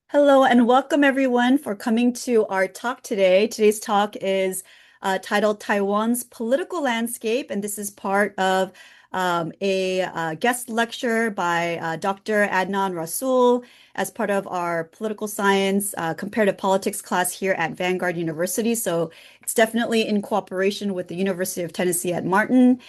Hello and welcome everyone for coming to our talk today. Today's talk is titled Taiwan's Political Landscape, and this is part of a guest lecture by Dr. Adnan Rasool as part of our political science comparative politics class here at Vanguard University. So it's definitely in cooperation with the University of Tennessee at Martin,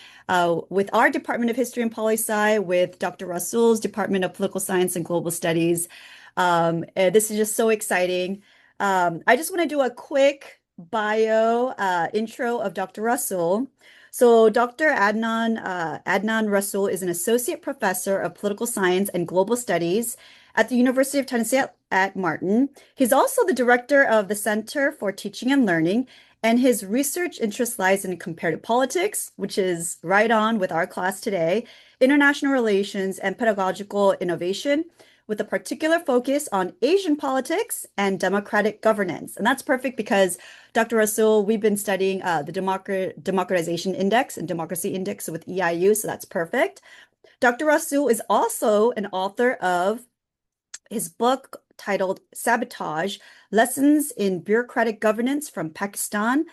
with our Department of History and Poli-Sci, with Dr. Rasool's Department of Political Science and Global Studies. And this is just so exciting. I just want to do a quick bio intro of Dr. Rasool. So Dr. Adnan Rasool is an associate professor of political science and global studies at the University of Tennessee at Martin. He's also the director of the Center for Teaching and Learning, and his research interest lies in comparative politics, which is right on with our class today, international relations, and pedagogical innovation, with a particular focus on Asian politics and democratic governance. And that's perfect because Dr. Rasool, we've been studying the democratization index and democracy index with EIU, so that's perfect. Dr. Rasool is also an author of his book titled Sabotage: Lessons in Bureaucratic Governance from Pakistan,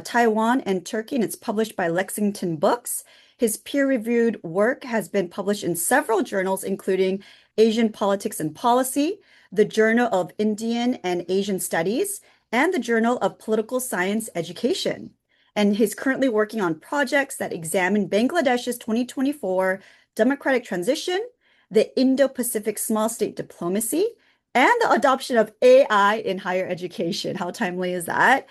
Taiwan, and Turkey, and it's published by Lexington Books. His peer-reviewed work has been published in several journals, including Asian Politics and Policy, the Journal of Indian and Asian Studies, and the Journal of Political Science Education. And he's currently working on projects that examine Bangladesh's 2024 democratic transition, the Indo-Pacific small state diplomacy, and the adoption of AI in higher education. How timely is that?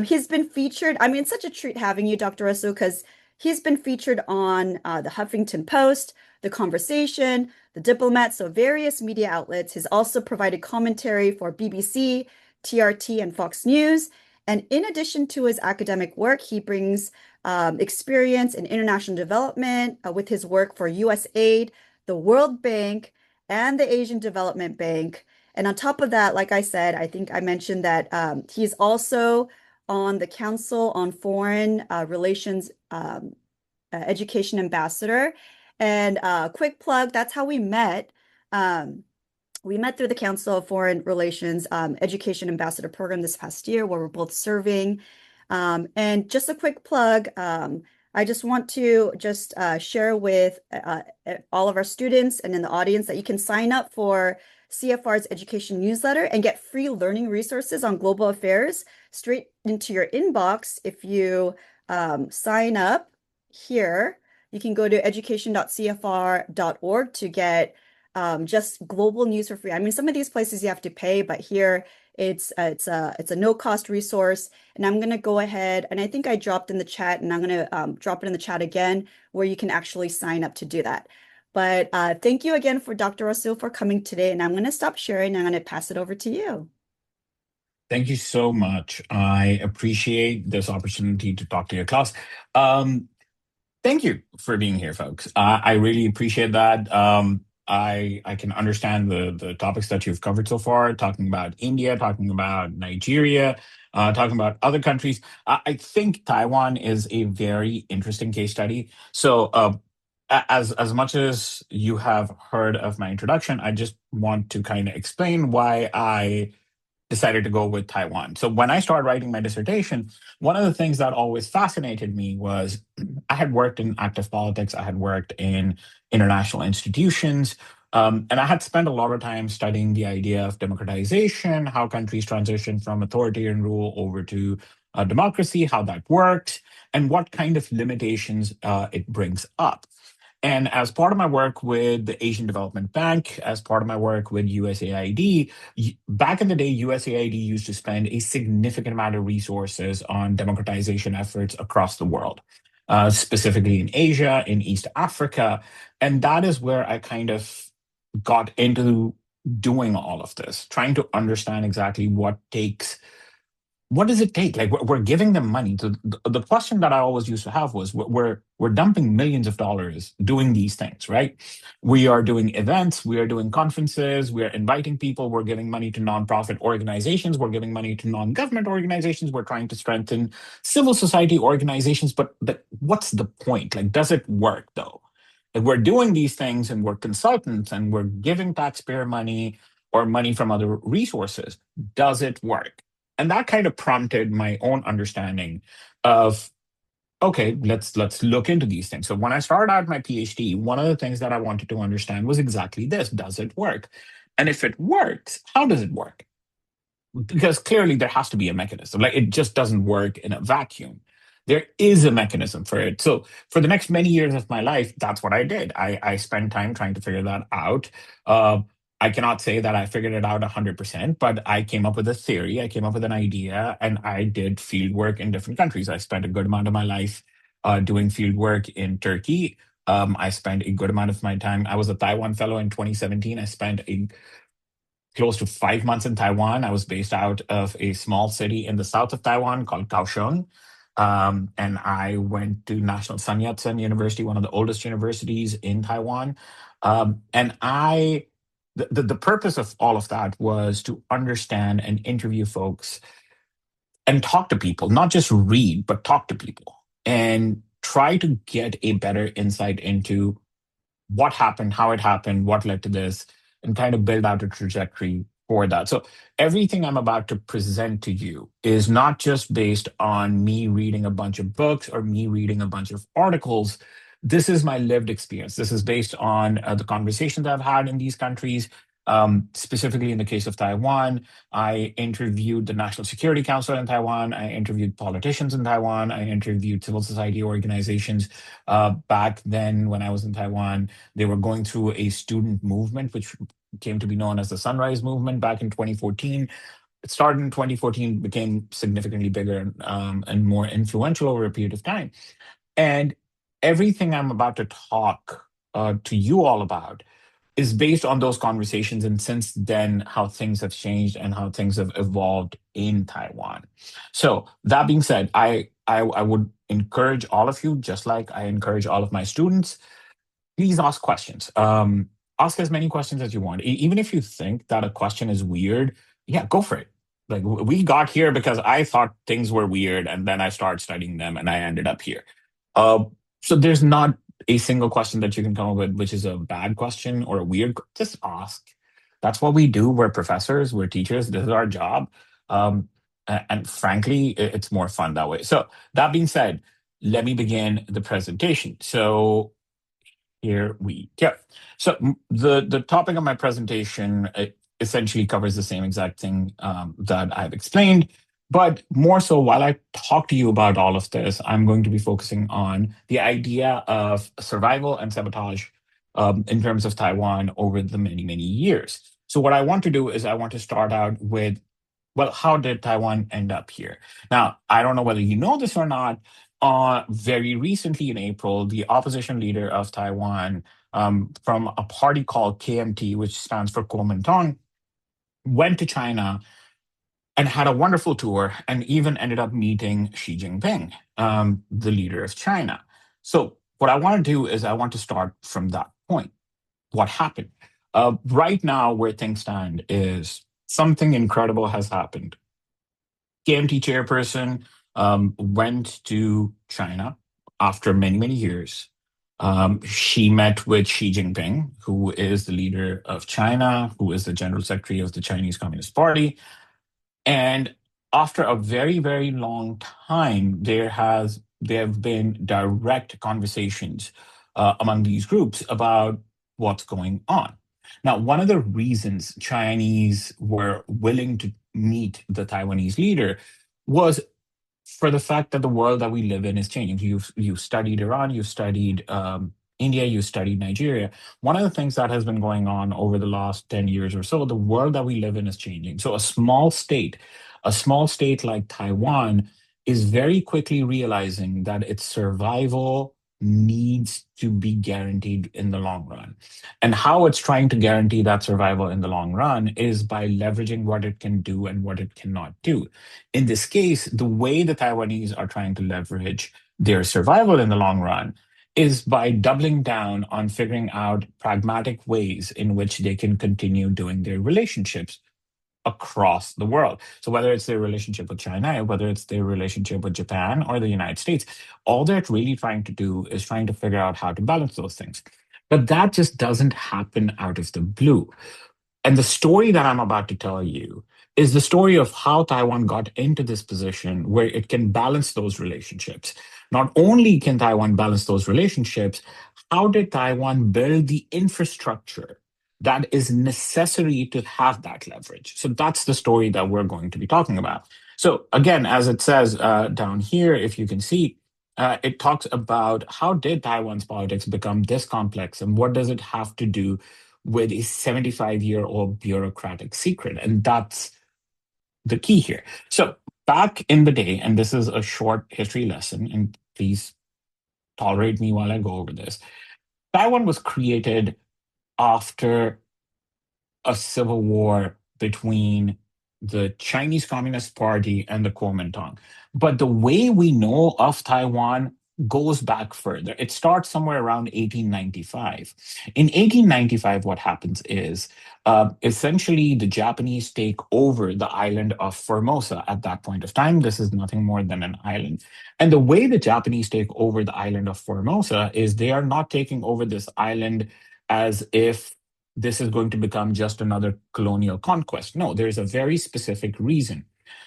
He's been featured, I mean, it's such a treat having you, Dr. Rasool, because he's been featured on the Huffington Post, The Conversation, The Diplomat, so various media outlets. He's also provided commentary for BBC, TRT, and Fox News. And in addition to his academic work, he brings experience in international development with his work for USAID, the World Bank, and the Asian Development Bank. And on top of that, like I said, I think I mentioned that he's also on the Council on Foreign Relations Education Ambassador. And quick plug, that's how we met. We met through the Council of Foreign Relations Education Ambassador Program this past year, where we're both serving. And just a quick plug, I just want to just share with all of our students and in the audience that you can sign up for CFR's education newsletter and get free learning resources on global affairs straight into your inbox if you sign up here. You can go to education.cfr.org to get just global news for free. I mean, some of these places you have to pay, but here it's a no-cost resource. And I'm going to go ahead, and I think I dropped in the chat, and I'm going to drop it in the chat again, where you can actually sign up to do that. But thank you again for Dr. Rasool for coming today, and I'm going to stop sharing, and I'm going to pass it over to you. Thank you so much. I appreciate this opportunity to talk to your class. Thank you for being here, folks. I really appreciate that. I can understand the topics that you've covered so far, talking about India, talking about Nigeria, talking about other countries. I think Taiwan is a very interesting case study. So as much as you have heard of my introduction, I just want to kind of explain why I decided to go with Taiwan. So when I started writing my dissertation, one of the things that always fascinated me was I had worked in active politics, I had worked in international institutions, and I had spent a lot of time studying the idea of democratization, how countries transition from authoritarian rule over to democracy, how that works, and what kind of limitations it brings up. And as part of my work with the Asian Development Bank, as part of my work with USAID, back in the day, USAID used to spend a significant amount of resources on democratization efforts across the world, specifically in Asia, in East Africa. And that is where I kind of got into doing all of this, trying to understand exactly what does it take? Like we're giving them money. So the question that I always used to have was, we're dumping millions of dollars doing these things, right? We are doing events, we are doing conferences, we are inviting people, we're giving money to nonprofit organizations, we're giving money to non-government organizations, we're trying to strengthen civil society organizations. But what's the point? Like, does it work though? Like we're doing these things and we're consultants and we're giving taxpayer money. or money from other resources, does it work? And that kind of prompted my own understanding of, okay, let's look into these things. So when I started out my PhD, one of the things that I wanted to understand was exactly this: does it work? And if it works, how does it work? Because clearly there has to be a mechanism. Like, it just doesn't work in a vacuum. There is a mechanism for it. So for the next many years of my life, that's what I did. I spent time trying to figure that out. Uh, I cannot say that I figured it out 100%, but I came up with a theory, I came up with an idea, and I did field work in different countries. I spent a good amount of my life doing field work in Turkey. I spent a good amount of my time. I was a Taiwan fellow in 2017. I spent a close to 5 months in Taiwan. I was based out of a small city in the south of Taiwan called Kaohsiung. And I went to National Sun Yat-sen University, one of the oldest universities in Taiwan. And the purpose of all of that was to understand and interview folks and talk to people, not just read, but talk to people and try to get a better insight into what happened, how it happened, what led to this, and kind of build out a trajectory for that. So everything I'm about to present to you is not just based on me reading a bunch of books or me reading a bunch of articles. This is my lived experience. This is based on the conversations I've had in these countries. Specifically, in the case of Taiwan, I interviewed the National Security Council in Taiwan. I interviewed politicians in Taiwan. I interviewed civil society organizations. Back then, when I was in Taiwan, they were going through a student movement, which came to be known as the Sunrise Movement back in 2014. It started in 2014, became significantly bigger and more influential over a period of time. And everything I'm about to talk to you all about is based on those conversations, and since then, how things have changed and how things have evolved in Taiwan. So that being said, I would encourage all of you, just like I encourage all of my students, please ask questions. Ask as many questions as you want. Even if you think that a question is weird, yeah, go for it. Like, we got here because I thought things were weird, and then I started studying them, and I ended up here. Uh, so there's not a single question that you can come up with which is a bad question or a weird. Just ask. That's what we do. We're professors. We're teachers. This is our job. And frankly, it's more fun that way. So that being said, let me begin the presentation. So here we go. So the topic of my presentation essentially covers the same exact thing that I've explained, but more so, while I talk to you about all of this, I'm going to be focusing on the idea of survival and sabotage in terms of Taiwan over the many, many years. So what I want to do is I want to start out with, well, how did Taiwan end up here? Now, I don't know whether you know this or not. Very recently in April, the opposition leader of Taiwan, from a party called KMT, which stands for Kuomintang, went to China and had a wonderful tour and even ended up meeting Xi Jinping, the leader of China. So, what I want to do is I want to start from that point. What happened? Right now, where things stand is something incredible has happened. KMT chairperson went to China after many, many years. She met with Xi Jinping, who is the leader of China, who is the general secretary of the Chinese Communist Party. And after a very, very long time, there have been direct conversations among these groups about what's going on. Now, one of the reasons Chinese were willing to meet the Taiwanese leader was for the fact that the world that we live in is changing. You've studied Iran, you've studied India, you studied Nigeria. One of the things that has been going on over the last 10 years or so, the world that we live in is changing. So a small state like Taiwan is very quickly realizing that its survival needs to be guaranteed in the long run. And how it's trying to guarantee that survival in the long run is by leveraging what it can do and what it cannot do. In this case, the way the Taiwanese are trying to leverage their survival in the long run is by doubling down on figuring out pragmatic ways in which they can continue doing their relationships across the world. So whether it's their relationship with China, whether it's their relationship with Japan or the United States, all they're really trying to do is trying to figure out how to balance those things. But that just doesn't happen out of the blue. And the story that I'm about to tell you is the story of how Taiwan got into this position where it can balance those relationships. Not only can Taiwan balance those relationships, how did Taiwan build the infrastructure that is necessary to have that leverage? So that's the story that we're going to be talking about. So again, as it says down here, if you can see, it talks about how did Taiwan's politics become this complex and what does it have to do with a 75-year-old bureaucratic secret. And that's the key here. So back in the day, and this is a short history lesson, and please tolerate me while I go over this. Taiwan was created after a civil war between the Chinese Communist Party and the Kuomintang. But the way we know of Taiwan goes back further. It starts somewhere around 1895. In 1895, what happens is essentially the Japanese take over the island of Formosa at that point of time. This is nothing more than an island. And the way the Japanese take over the island of Formosa is they are not taking over this island as if this is going to become just another colonial conquest. No, there's a very specific reason.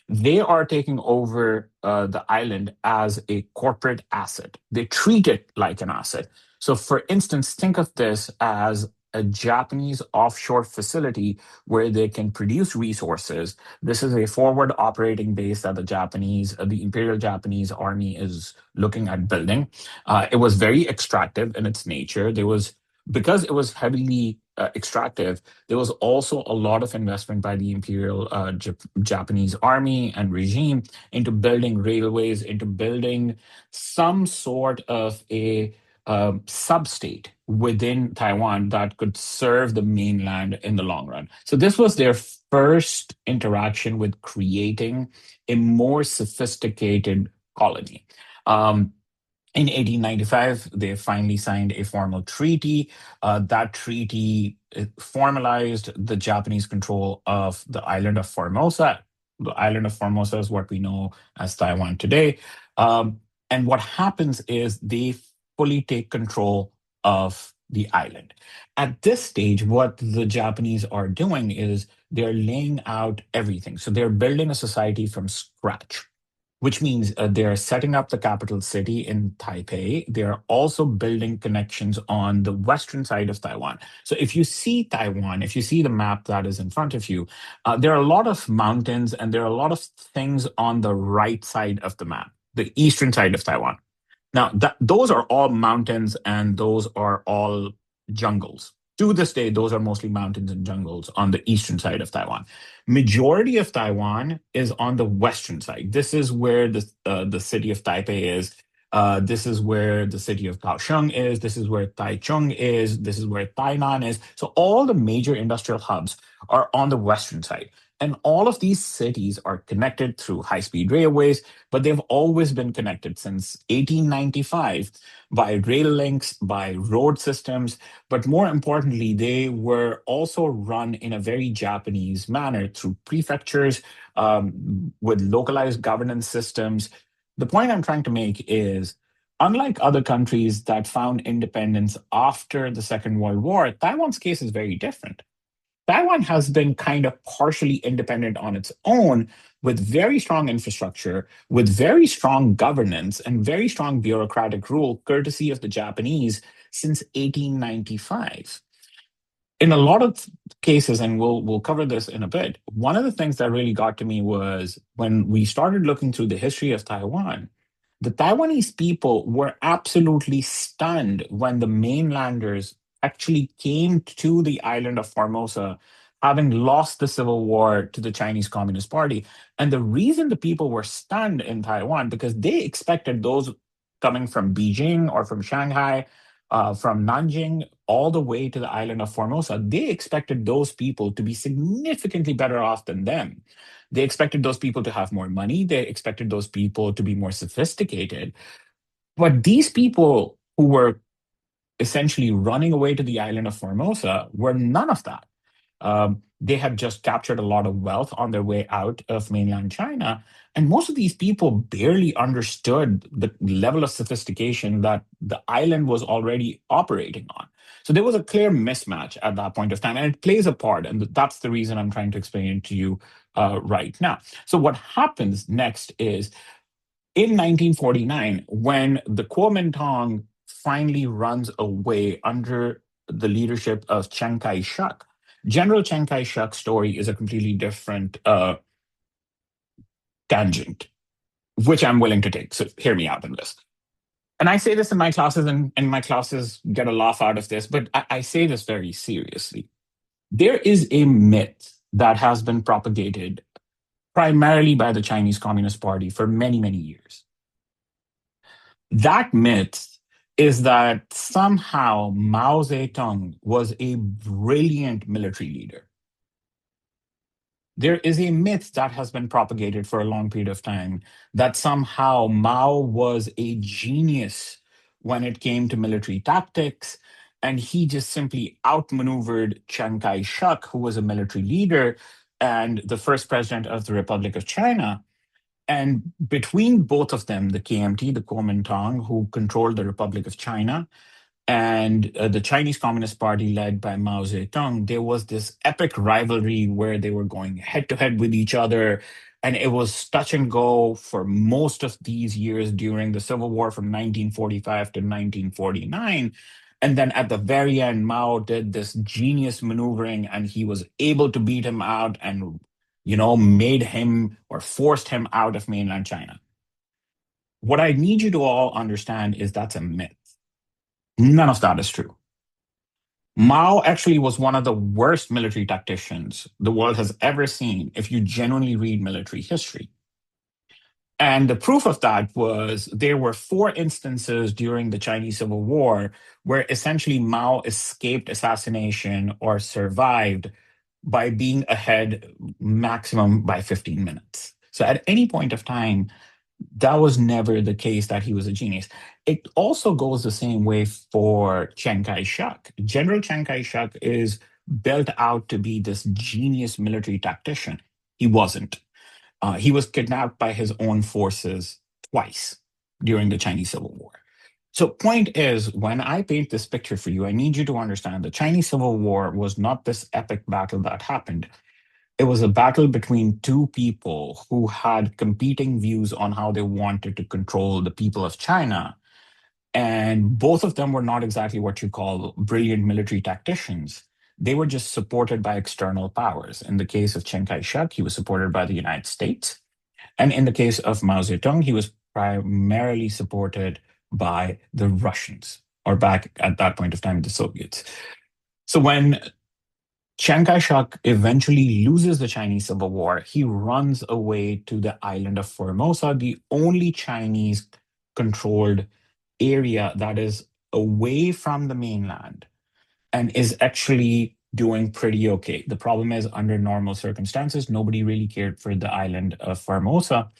They are taking over the island as a corporate asset. They treat it like an asset. So, for instance, think of this as a Japanese offshore facility where they can produce resources. This is a forward operating base that the Imperial Japanese Army is looking at building. It was very extractive in its nature. Because it was heavily extractive, there was also a lot of investment by the Imperial Japanese Army and regime into building railways, into building some sort of a sub-state within Taiwan that could serve the mainland in the long run. So this was their first interaction with creating a more sophisticated colony. In 1895, they finally signed a formal treaty. That treaty formalized the Japanese control of the island of Formosa. The island of Formosa is what we know as Taiwan today. And what happens is they fully take control of the island. At this stage, what the Japanese are doing is they're laying out everything. So they're building a society from scratch, which means they're setting up the capital city in Taipei. They're also building connections on the western side of Taiwan. So if you see Taiwan, if you see the map that is in front of you, there are a lot of mountains and there are a lot of things on the right side of the map, the eastern side of Taiwan. Now, those are all mountains and those are all jungles. To this day, those are mostly mountains and jungles on the eastern side of Taiwan. Majority of Taiwan is on the western side. This is where the city of Taipei is. This is where the city of Kaohsiung is. This is where Taichung is. This is where Tainan is. So all the major industrial hubs are on the western side. And all of these cities are connected through high-speed railways, but they've always been connected since 1895 by rail links, by road systems. But more importantly, they were also run in a very Japanese manner through prefectures with localized governance systems. The point I'm trying to make is, unlike other countries that found independence after the Second World War, Taiwan's case is very different. Taiwan has been kind of partially independent on its own with very strong infrastructure, with very strong governance, and very strong bureaucratic rule, courtesy of the Japanese, since 1895. In a lot of cases, and we'll cover this in a bit, one of the things that really got to me was when we started looking through the history of Taiwan, the Taiwanese people were absolutely stunned when the mainlanders actually came to the island of Formosa, having lost the civil war to the Chinese Communist Party. And the reason the people were stunned in Taiwan, because they expected those coming from Beijing or from Shanghai, from Nanjing, all the way to the island of Formosa, they expected those people to be significantly better off than them. They expected those people to have more money. They expected those people to be more sophisticated. But these people who were essentially running away to the island of Formosa were none of that. They had just captured a lot of wealth on their way out of mainland China. And most of these people barely understood the level of sophistication that the island was already operating on. So there was a clear mismatch at that point of time, and it plays a part, and that's the reason I'm trying to explain it to you right now. So what happens next is in 1949, when the Kuomintang finally runs away under the leadership of Chiang Kai-shek, General Chiang Kai-shek's story is a completely different tangent, which I'm willing to take. So hear me out on this. And I say this in my classes, and my classes get a laugh out of this, but I say this very seriously. There is a myth that has been propagated primarily by the Chinese Communist Party for many, many years. That myth is that somehow Mao Zedong was a brilliant military leader. There is a myth that has been propagated for a long period of time that somehow Mao was a genius when it came to military tactics, and he just simply outmaneuvered Chiang Kai shek, who was a military leader and the first president of the Republic of China. And between both of them, the KMT, the Kuomintang, who controlled the Republic of China, and the Chinese Communist Party led by Mao Zedong, there was this epic rivalry where they were going head to head with each other. And it was touch and go for most of these years during the Civil War from 1945 to 1949. And then at the very end, Mao did this genius maneuvering and he was able to beat him out and, made him or forced him out of mainland China. What I need you to all understand is that's a myth. None of that is true. Mao actually was one of the worst military tacticians the world has ever seen if you genuinely read military history. And the proof of that was there were 4 instances during the Chinese Civil War where essentially Mao escaped assassination or survived by being ahead maximum by 15 minutes. So at any point of time, that was never the case that he was a genius. It also goes the same way for Chiang Kai shek. General Chiang Kai shek is built out to be this genius military tactician. He wasn't. He was kidnapped by his own forces twice during the Chinese Civil War. So, point is, when I paint this picture for you, I need you to understand the Chinese Civil War was not this epic battle that happened. It was a battle between two people who had competing views on how they wanted to control the people of China. And both of them were not exactly what you call brilliant military tacticians. They were just supported by external powers. In the case of Chiang Kai shek, he was supported by the United States. And in the case of Mao Zedong, he was primarily supported by the Russians, or back at that point of time, the Soviets. So when Chiang Kai shek eventually loses the Chinese Civil War, he runs away to the island of Formosa, the only Chinese controlled area that is away from the mainland and is actually doing pretty okay. The problem is, under normal circumstances, nobody really cared for the island of Formosa.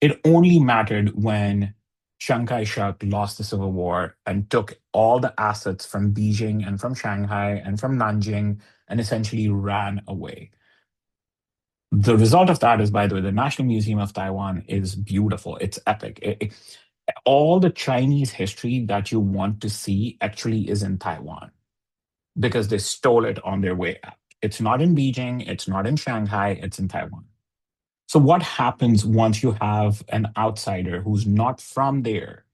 It only mattered when Chiang Kai shek lost the Civil War and took all the assets from Beijing and from Shanghai and from Nanjing and essentially ran away. The result of that is, by the way, the National Museum of Taiwan is beautiful. It's epic. All the Chinese history that you want to see actually is in Taiwan because they stole it on their way out. It's not in Beijing, it's not in Shanghai, it's in Taiwan. So, what happens once you have an outsider who's not from there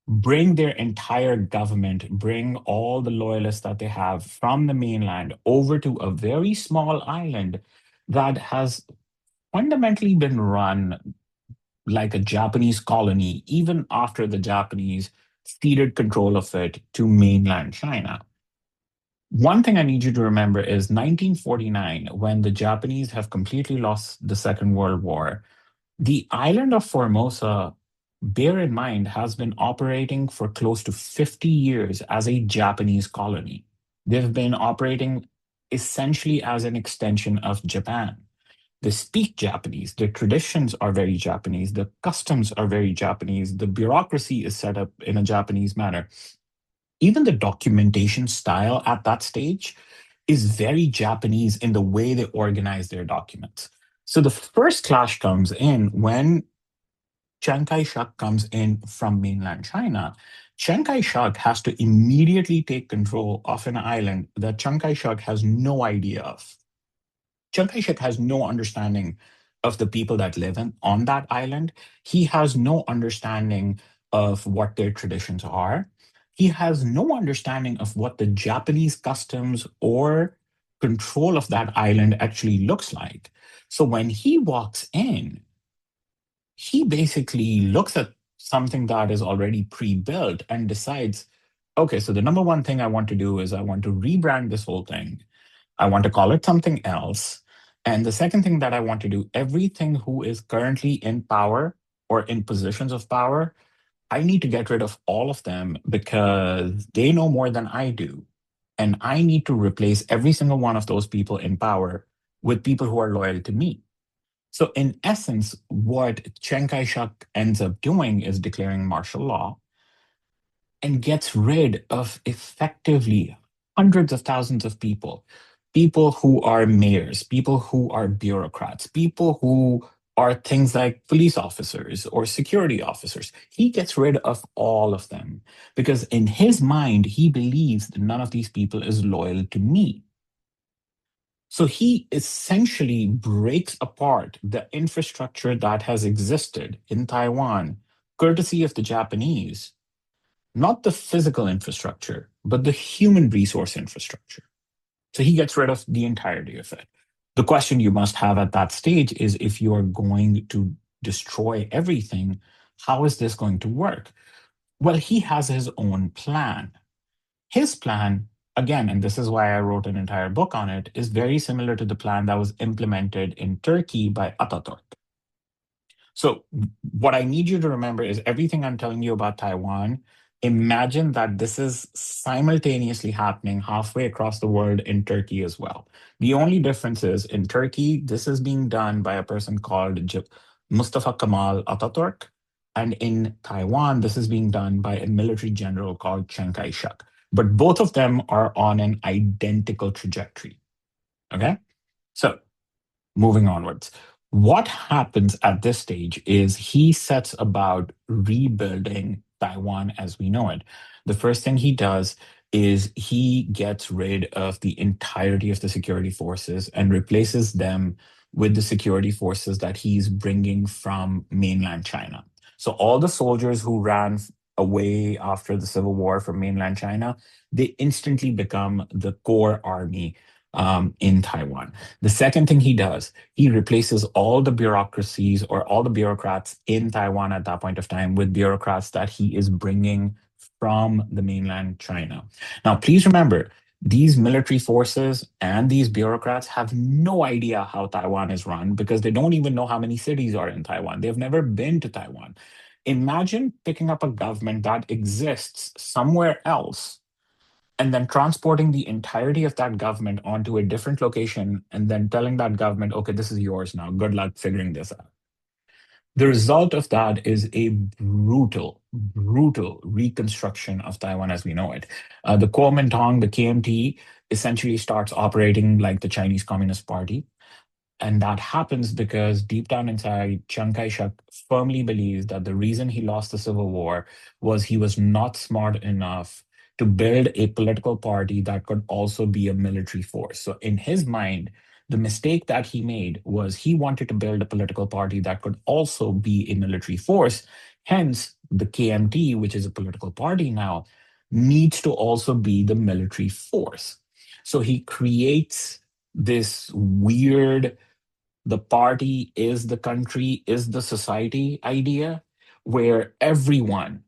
bring their entire government, bring all the loyalists that they have from the mainland over to a very small island that has fundamentally been run like a Japanese colony, even after the Japanese ceded control of it to mainland China? One thing I need you to remember is 1949, when the Japanese have completely lost the Second World War, the island of Formosa, bear in mind, has been operating for close to 50 years as a Japanese colony. They've been operating essentially as an extension of Japan. They speak Japanese, their traditions are very Japanese, the customs are very Japanese, the bureaucracy is set up in a Japanese manner. Even the documentation style at that stage is very Japanese in the way they organize their documents. So the first clash comes in when Chiang Kai shek comes in from mainland China. Chiang Kai shek has to immediately take control of an island that Chiang Kai shek has no idea of. Chiang Kai shek has no understanding of the people that live on that island. He has no understanding of what their traditions are. He has no understanding of what the Japanese customs or control of that island actually looks like. So when he walks in, he basically looks at something that is already pre-built and decides, okay, so the number one thing I want to do is I want to rebrand this whole thing. I want to call it something else. And the second thing that I want to do, everything who is currently in power or in positions of power, I need to get rid of all of them because they know more than I do. And I need to replace every single one of those people in power with people who are loyal to me. So, in essence, what Chiang Kai shek ends up doing is declaring martial law and gets rid of effectively hundreds of thousands of people, people who are mayors, people who are bureaucrats, people who are things like police officers or security officers. He gets rid of all of them because in his mind, he believes that none of these people is loyal to me. So he essentially breaks apart the infrastructure that has existed in Taiwan, courtesy of the Japanese, not the physical infrastructure, but the human resource infrastructure. So he gets rid of the entirety of it. The question you must have at that stage is if you are going to destroy everything, how is this going to work? Well, he has his own plan. His plan, again, and this is why I wrote an entire book on it, is very similar to the plan that was implemented in Turkey by Ataturk. So, what I need you to remember is everything I'm telling you about Taiwan. Imagine that this is simultaneously happening halfway across the world in Turkey as well. The only difference is in Turkey, this is being done by a person called Mustafa Kemal Ataturk. And in Taiwan, this is being done by a military general called Chiang Kai shek. But both of them are on an identical trajectory. Okay? So, moving onwards. What happens at this stage is he sets about rebuilding Taiwan as we know it. The first thing he does is he gets rid of the entirety of the security forces and replaces them with the security forces that he's bringing from mainland China. So all the soldiers who ran away after the Civil War from mainland China, they instantly become the core army in Taiwan. The second thing he does, he replaces all the bureaucracies or all the bureaucrats in Taiwan at that point of time with bureaucrats that he is bringing from the mainland China. Now, please remember, these military forces and these bureaucrats have no idea how Taiwan is run because they don't even know how many cities are in Taiwan. They've never been to Taiwan. Imagine picking up a government that exists somewhere else and then transporting the entirety of that government onto a different location and then telling that government, okay, this is yours now. Good luck figuring this out. The result of that is a brutal reconstruction of Taiwan as we know it. The Kuomintang, the KMT, essentially starts operating like the Chinese Communist Party. And that happens because deep down inside, Chiang Kai shek firmly believes that the reason he lost the Civil War was he was not smart enough to build a political party that could also be a military force. So, in his mind, the mistake that he made was he wanted to build a political party that could also be a military force. Hence, the KMT, which is a political party now, needs to also be the military force. So, he creates this weird the party is the country is the society idea where everyone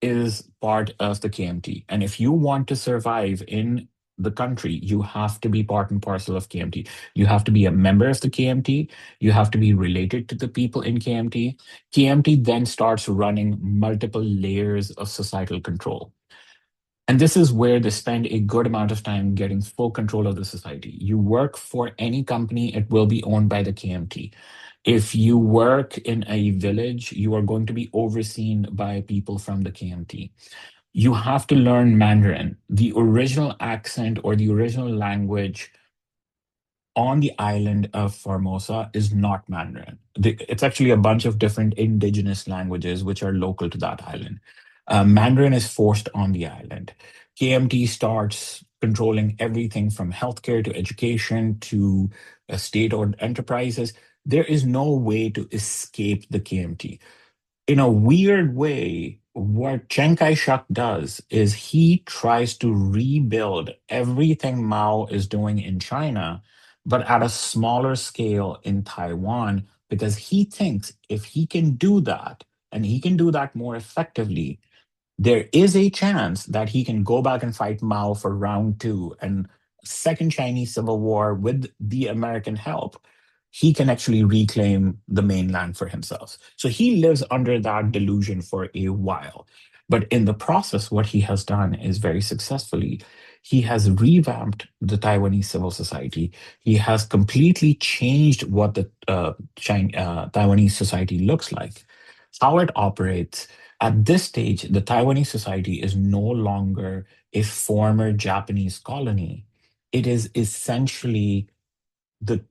is part of the KMT. And if you want to survive in the country, you have to be part and parcel of KMT. You have to be a member of the KMT. You have to be related to the people in KMT. KMT then starts running multiple layers of societal control. And this is where they spend a good amount of time getting full control of the society. You work for any company, it will be owned by the KMT. If you work in a village, you are going to be overseen by people from the KMT. You have to learn Mandarin. The original accent or the original language on the island of Formosa is not Mandarin. It's actually a bunch of different indigenous languages which are local to that island. Mandarin is forced on the island. KMT starts controlling everything from healthcare to education to state-owned enterprises. There is no way to escape the KMT. In a weird way, what Chiang Kai shek does is he tries to rebuild everything Mao is doing in China, but at a smaller scale in Taiwan, because he thinks if he can do that, and he can do that more effectively, there is a chance that he can go back and fight Mao for round two and second Chinese Civil War with the American help. He can actually reclaim the mainland for himself. So he lives under that delusion for a while. But in the process, what he has done is very successfully, he has revamped the Taiwanese civil society. He has completely changed what the Taiwanese society looks like, how it operates. At this stage, the Taiwanese society is no longer a former Japanese colony. It is essentially the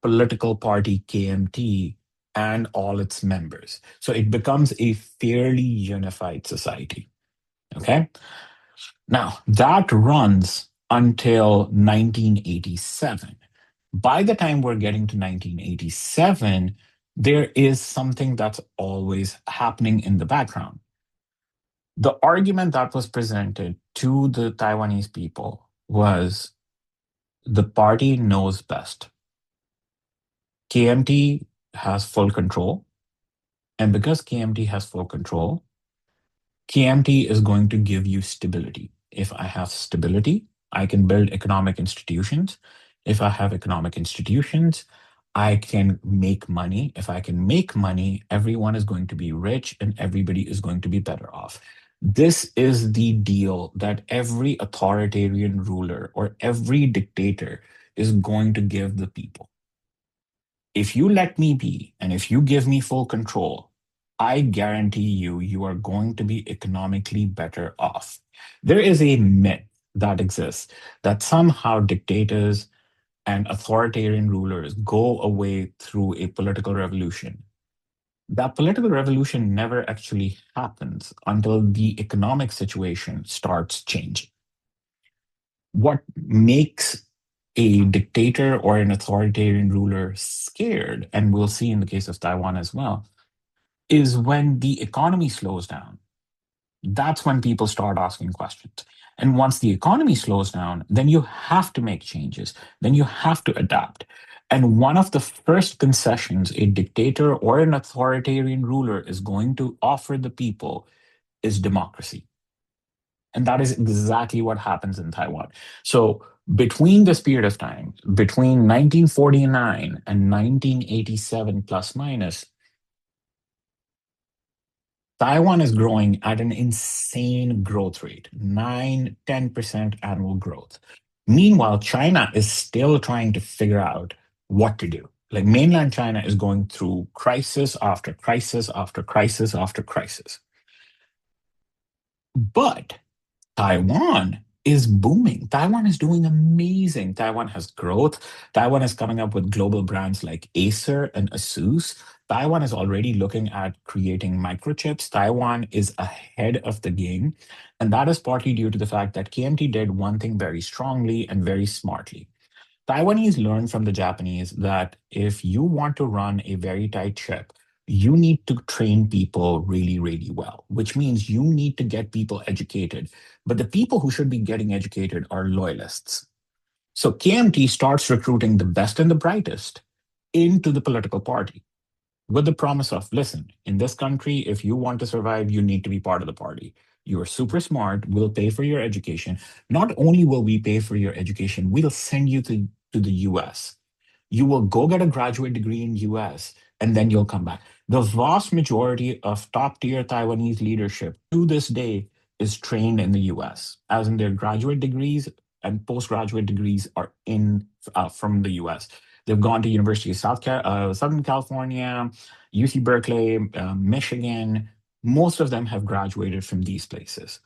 political party KMT and all its members. So it becomes a fairly unified society. Okay. Now, that runs until 1987. By the time we're getting to 1987, there is something that's always happening in the background. The argument that was presented to the Taiwanese people was the party knows best. KMT has full control. And because KMT has full control, KMT is going to give you stability. If I have stability, I can build economic institutions. If I have economic institutions, I can make money. If I can make money, everyone is going to be rich and everybody is going to be better off. This is the deal that every authoritarian ruler or every dictator is going to give the people. If you let me be and if you give me full control, I guarantee you, you are going to be economically better off. There is a myth that exists that somehow dictators and authoritarian rulers go away through a political revolution. That political revolution never actually happens until the economic situation starts changing. What makes a dictator or an authoritarian ruler scared, and we'll see in the case of Taiwan as well, is when the economy slows down. That's when people start asking questions. And once the economy slows down, then you have to make changes, then you have to adapt. And one of the first concessions a dictator or an authoritarian ruler is going to offer the people is democracy. And that is exactly what happens in Taiwan. So, between this period of time, between 1949 and 1987, plus minus, Taiwan is growing at an insane growth rate, 9-10% annual growth. Meanwhile, China is still trying to figure out what to do. Like mainland China is going through crisis after crisis after crisis after crisis. But Taiwan is booming. Taiwan is doing amazing. Taiwan has growth. Taiwan is coming up with global brands like Acer and Asus. Taiwan is already looking at creating microchips. Taiwan is ahead of the game. And that is partly due to the fact that KMT did one thing very strongly and very smartly. Taiwanese learned from the Japanese that if you want to run a very tight ship, you need to train people really, really well, which means you need to get people educated. But the people who should be getting educated are loyalists. So KMT starts recruiting the best and the brightest into the political party with the promise of, listen, in this country, if you want to survive, you need to be part of the party. You are super smart. We'll pay for your education. Not only will we pay for your education, we'll send you to the US. You will go get a graduate degree in US and then you'll come back. The vast majority of top tier Taiwanese leadership to this day is trained in the US, as in their graduate degrees and postgraduate degrees are in from the US. They've gone to University of Southern California, UC Berkeley, Michigan. Most of them have graduated from these places.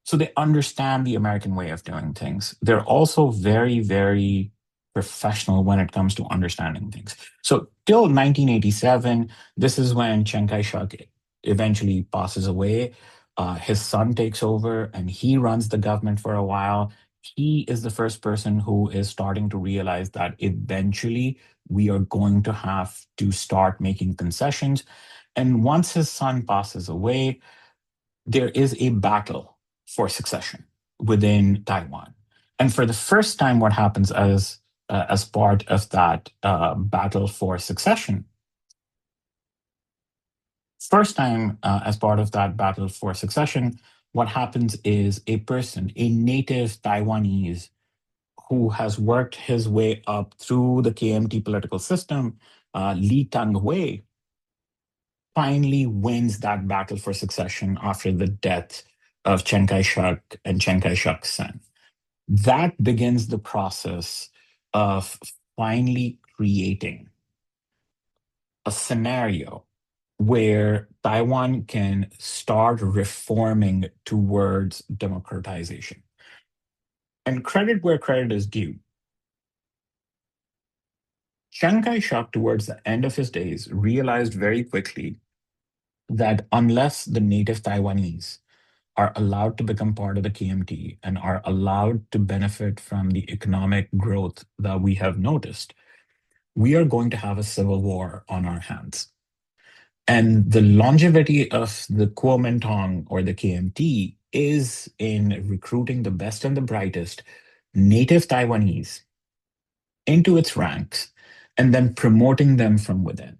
So they understand the American way of doing things. They're also very, very professional when it comes to understanding things. So till 1987, this is when Chiang Kai-shek eventually passes away. His son takes over and he runs the government for a while. He is the first person who is starting to realize that eventually we are going to have to start making concessions. And once his son passes away, there is a battle for succession within Taiwan. And for the first time, what happens as part of that battle for succession, first time as part of that battle for succession, what happens is a person, a native Taiwanese who has worked his way up through the KMT political system, Li Tangwei, finally wins that battle for succession after the death of Chiang Kai shek and Chiang Kai shek's son. That begins the process of finally creating a scenario where Taiwan can start reforming towards democratization. And credit where credit is due. Chiang Kai shek, towards the end of his days, realized very quickly that unless the native Taiwanese are allowed to become part of the KMT and are allowed to benefit from the economic growth that we have noticed, we are going to have a civil war on our hands. And the longevity of the Kuomintang or the KMT is in recruiting the best and the brightest native Taiwanese into its ranks and then promoting them from within.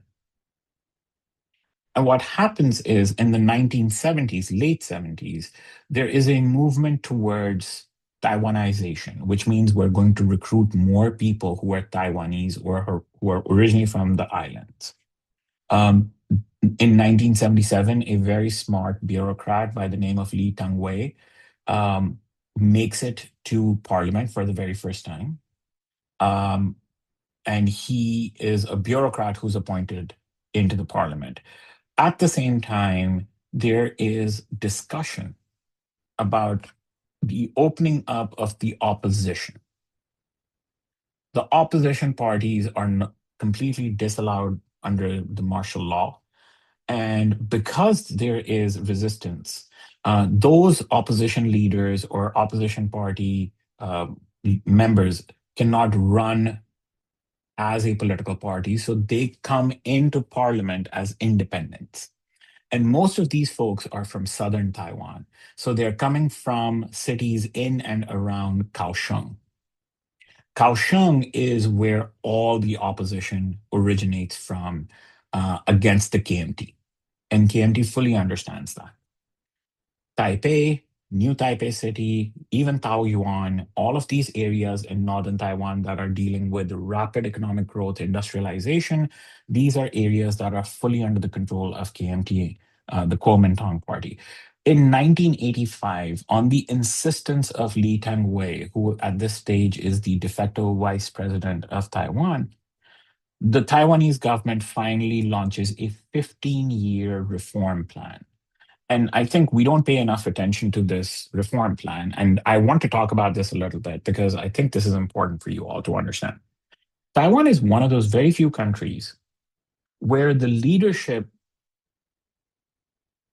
And what happens is in the 1970s, late 70s, there is a movement towards Taiwanization, which means we're going to recruit more people who are Taiwanese or who are originally from the islands. In 1977, a very smart bureaucrat by the name of Li Tangwei makes it to parliament for the very first time. And he is a bureaucrat who's appointed into the parliament. At the same time, there is discussion about the opening up of the opposition. The opposition parties are completely disallowed under the martial law. And because there is resistance, those opposition leaders or opposition party members cannot run as a political party. So they come into parliament as independents. And most of these folks are from southern Taiwan. So they're coming from cities in and around Kaohsiung. Kaohsiung is where all the opposition originates from against the KMT. And KMT fully understands that. Taipei, New Taipei City, even Taoyuan, all of these areas in northern Taiwan that are dealing with rapid economic growth, industrialization, these are areas that are fully under the control of KMT, the Kuomintang Party. In 1985, on the insistence of Li Tangwei, who at this stage is the de facto vice president of Taiwan, the Taiwanese government finally launches a 15-year reform plan. And I think we don't pay enough attention to this reform plan. And I want to talk about this a little bit because I think this is important for you all to understand. Taiwan is one of those very few countries where the leadership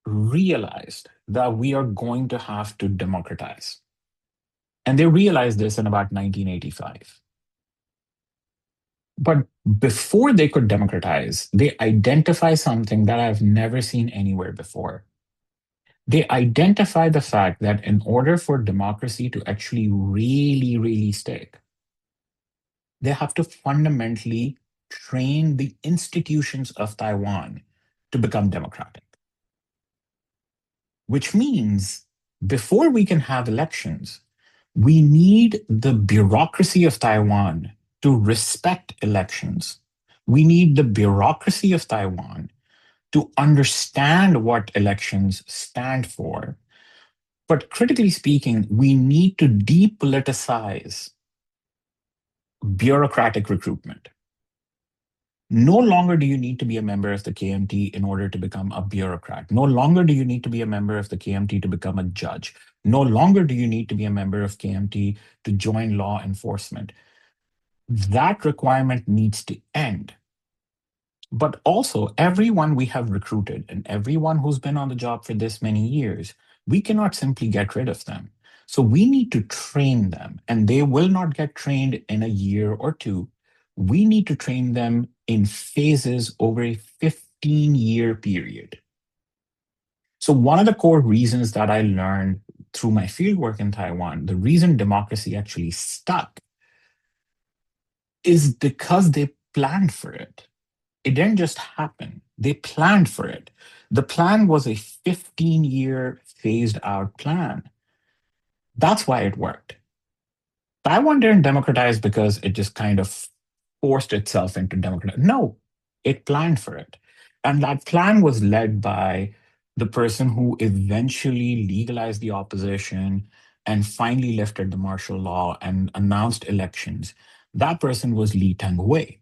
realized that we are going to have to democratize. And they realized this in about 1985. But before they could democratize, they identify something that I've never seen anywhere before. They identify the fact that in order for democracy to actually really, really stick, they have to fundamentally train the institutions of Taiwan to become democratic. Which means before we can have elections, we need the bureaucracy of Taiwan to respect elections. We need the bureaucracy of Taiwan to understand what elections stand for. But critically speaking, we need to depoliticize bureaucratic recruitment. No longer do you need to be a member of the KMT in order to become a bureaucrat. No longer do you need to be a member of the KMT to become a judge. No longer do you need to be a member of KMT to join law enforcement. That requirement needs to end. But also, everyone we have recruited and everyone who's been on the job for this many years We cannot simply get rid of them. So we need to train them, and they will not get trained in a year or two. We need to train them in phases over a 15-year period. So, one of the core reasons that I learned through my fieldwork in Taiwan, the reason democracy actually stuck is because they planned for it. It didn't just happen, they planned for it. The plan was a 15-year phased out plan. That's why it worked. Taiwan didn't democratize because it just kind of forced itself into democracy. No, it planned for it. And that plan was led by the person who eventually legalized the opposition and finally lifted the martial law and announced elections. That person was Lee Teng-hui.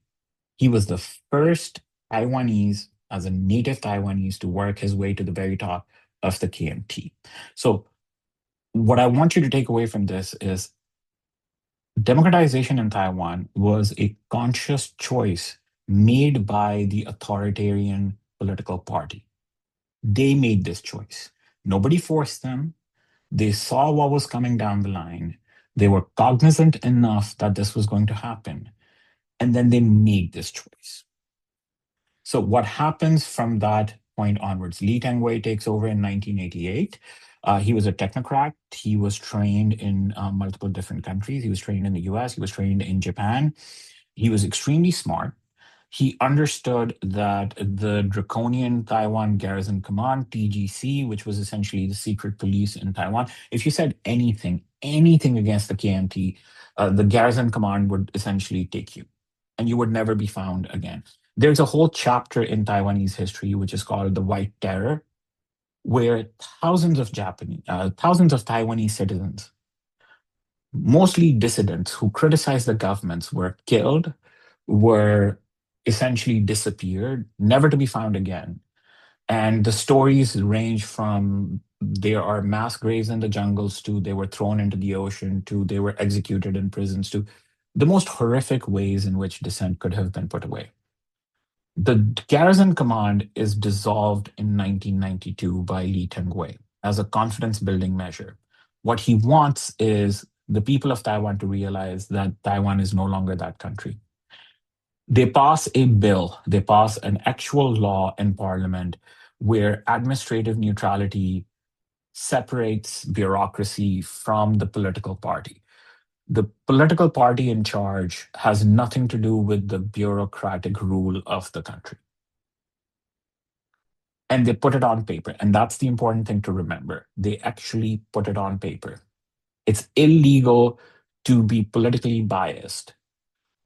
He was the first Taiwanese, as a native Taiwanese, to work his way to the very top of the KMT. So, what I want you to take away from this is democratization in Taiwan was a conscious choice made by the authoritarian political party. They made this choice. Nobody forced them. They saw what was coming down the line. They were cognizant enough that this was going to happen. And then they made this choice. So, what happens from that point onwards? Lee Teng-hui takes over in 1988. He was a technocrat. He was trained in multiple different countries. He was trained in the US, he was trained in Japan. He was extremely smart. He understood that the draconian Taiwan Garrison Command, TGC, which was essentially the secret police in Taiwan, if you said anything against the KMT, the Garrison Command would essentially take you and you would never be found again. There's a whole chapter in Taiwanese history which is called the White Terror, where thousands of Taiwanese citizens, mostly dissidents who criticized the governments, were killed, were essentially disappeared, never to be found again. And the stories range from there are mass graves in the jungles to they were thrown into the ocean to they were executed in prisons to the most horrific ways in which dissent could have been put away. The Garrison Command is dissolved in 1992 by Lee Teng-hui as a confidence building measure. What he wants is the people of Taiwan to realize that Taiwan is no longer that country. They pass a bill, they pass an actual law in parliament where administrative neutrality separates bureaucracy from the political party. The political party in charge has nothing to do with the bureaucratic rule of the country. And they put it on paper. And that's the important thing to remember. They actually put it on paper. It's illegal to be politically biased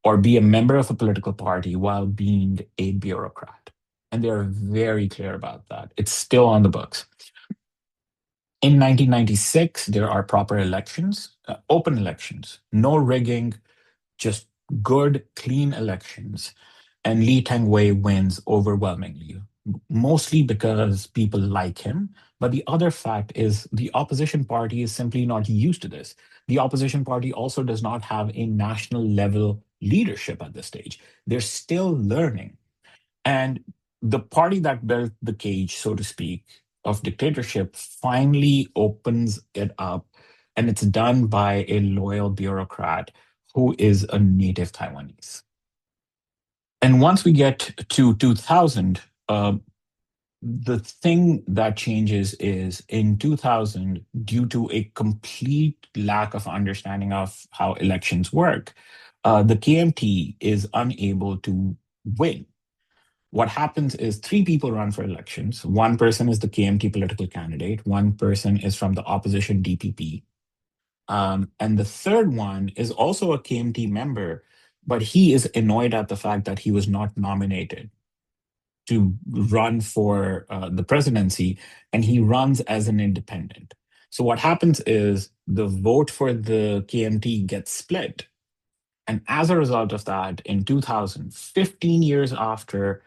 or be a member of a political party while being a bureaucrat. And they're very clear about that. It's still on the books. In 1996, there are proper elections, open elections, no rigging, just good, clean elections. And Lee Teng-hui wins overwhelmingly, mostly because people like him. But the other fact is the opposition party is simply not used to this. The opposition party also does not have a national level leadership at this stage. They're still learning. And the party that built the cage, so to speak, of dictatorship finally opens it up. And it's done by a loyal bureaucrat who is a native Taiwanese. And once we get to 2000, the thing that changes is in 2000, due to a complete lack of understanding of how elections work, the KMT is unable to win. What happens is three people run for elections. One person is the KMT political candidate, one person is from the opposition DPP, and the third one is also a KMT member, but he is annoyed at the fact that he was not nominated to run for the presidency, and he runs as an independent. So what happens is the vote for the KMT gets split. And as a result of that, in 2000, 15 years after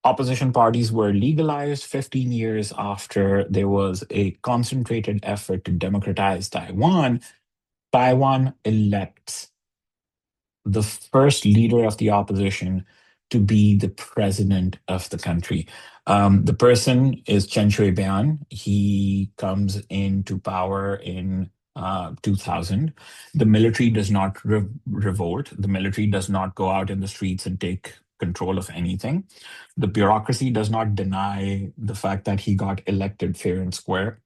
opposition parties were legalized, 15 years after there was a concentrated effort to democratize Taiwan, Taiwan elects the first leader of the opposition to be the president of the country. The person is Chen Shui-bian. He comes into power in 2000. The military does not revolt. The military does not go out in the streets and take control of anything. The bureaucracy does not deny the fact that he got elected fair and square.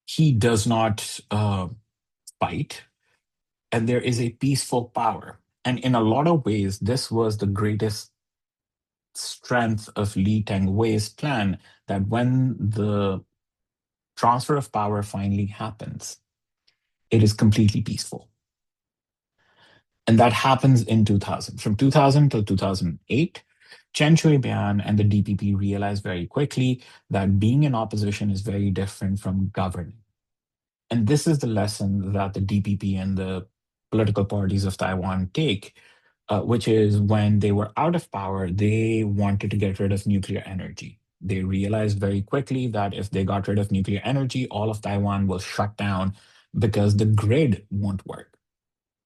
He does not fight, and there is a peaceful power. And in a lot of ways, this was the greatest strength of Li Tengwei's plan, that when the transfer of power finally happens, it is completely peaceful. And that happens in 2000. From 2000 till 2008, Chen Shui-bian and the DPP realized very quickly that being in opposition is very different from governing. And this is the lesson that the DPP and the political parties of Taiwan take, which is when they were out of power, they wanted to get rid of nuclear energy. They realized very quickly that if they got rid of nuclear energy, all of Taiwan will shut down because the grid won't work.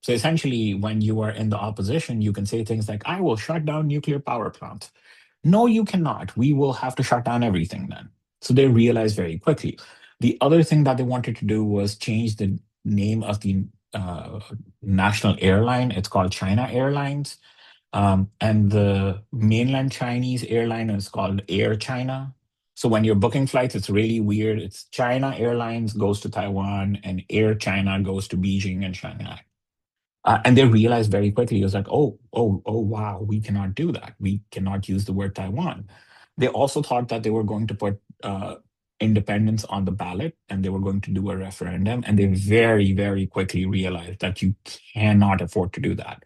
So essentially, when you are in the opposition, you can say things like, I will shut down nuclear power plants. No, you cannot. We will have to shut down everything then. So they realized very quickly. The other thing that they wanted to do was change the name of the national airline. It's called China Airlines. And the mainland Chinese airline is called Air China. So when you're booking flights, it's really weird. It's China Airlines goes to Taiwan and Air China goes to Beijing and Shanghai. And they realized very quickly, it was like, wow, we cannot do that. We cannot use the word Taiwan. They also thought that they were going to put independence on the ballot and they were going to do a referendum. And they very, very quickly realized that you cannot afford to do that.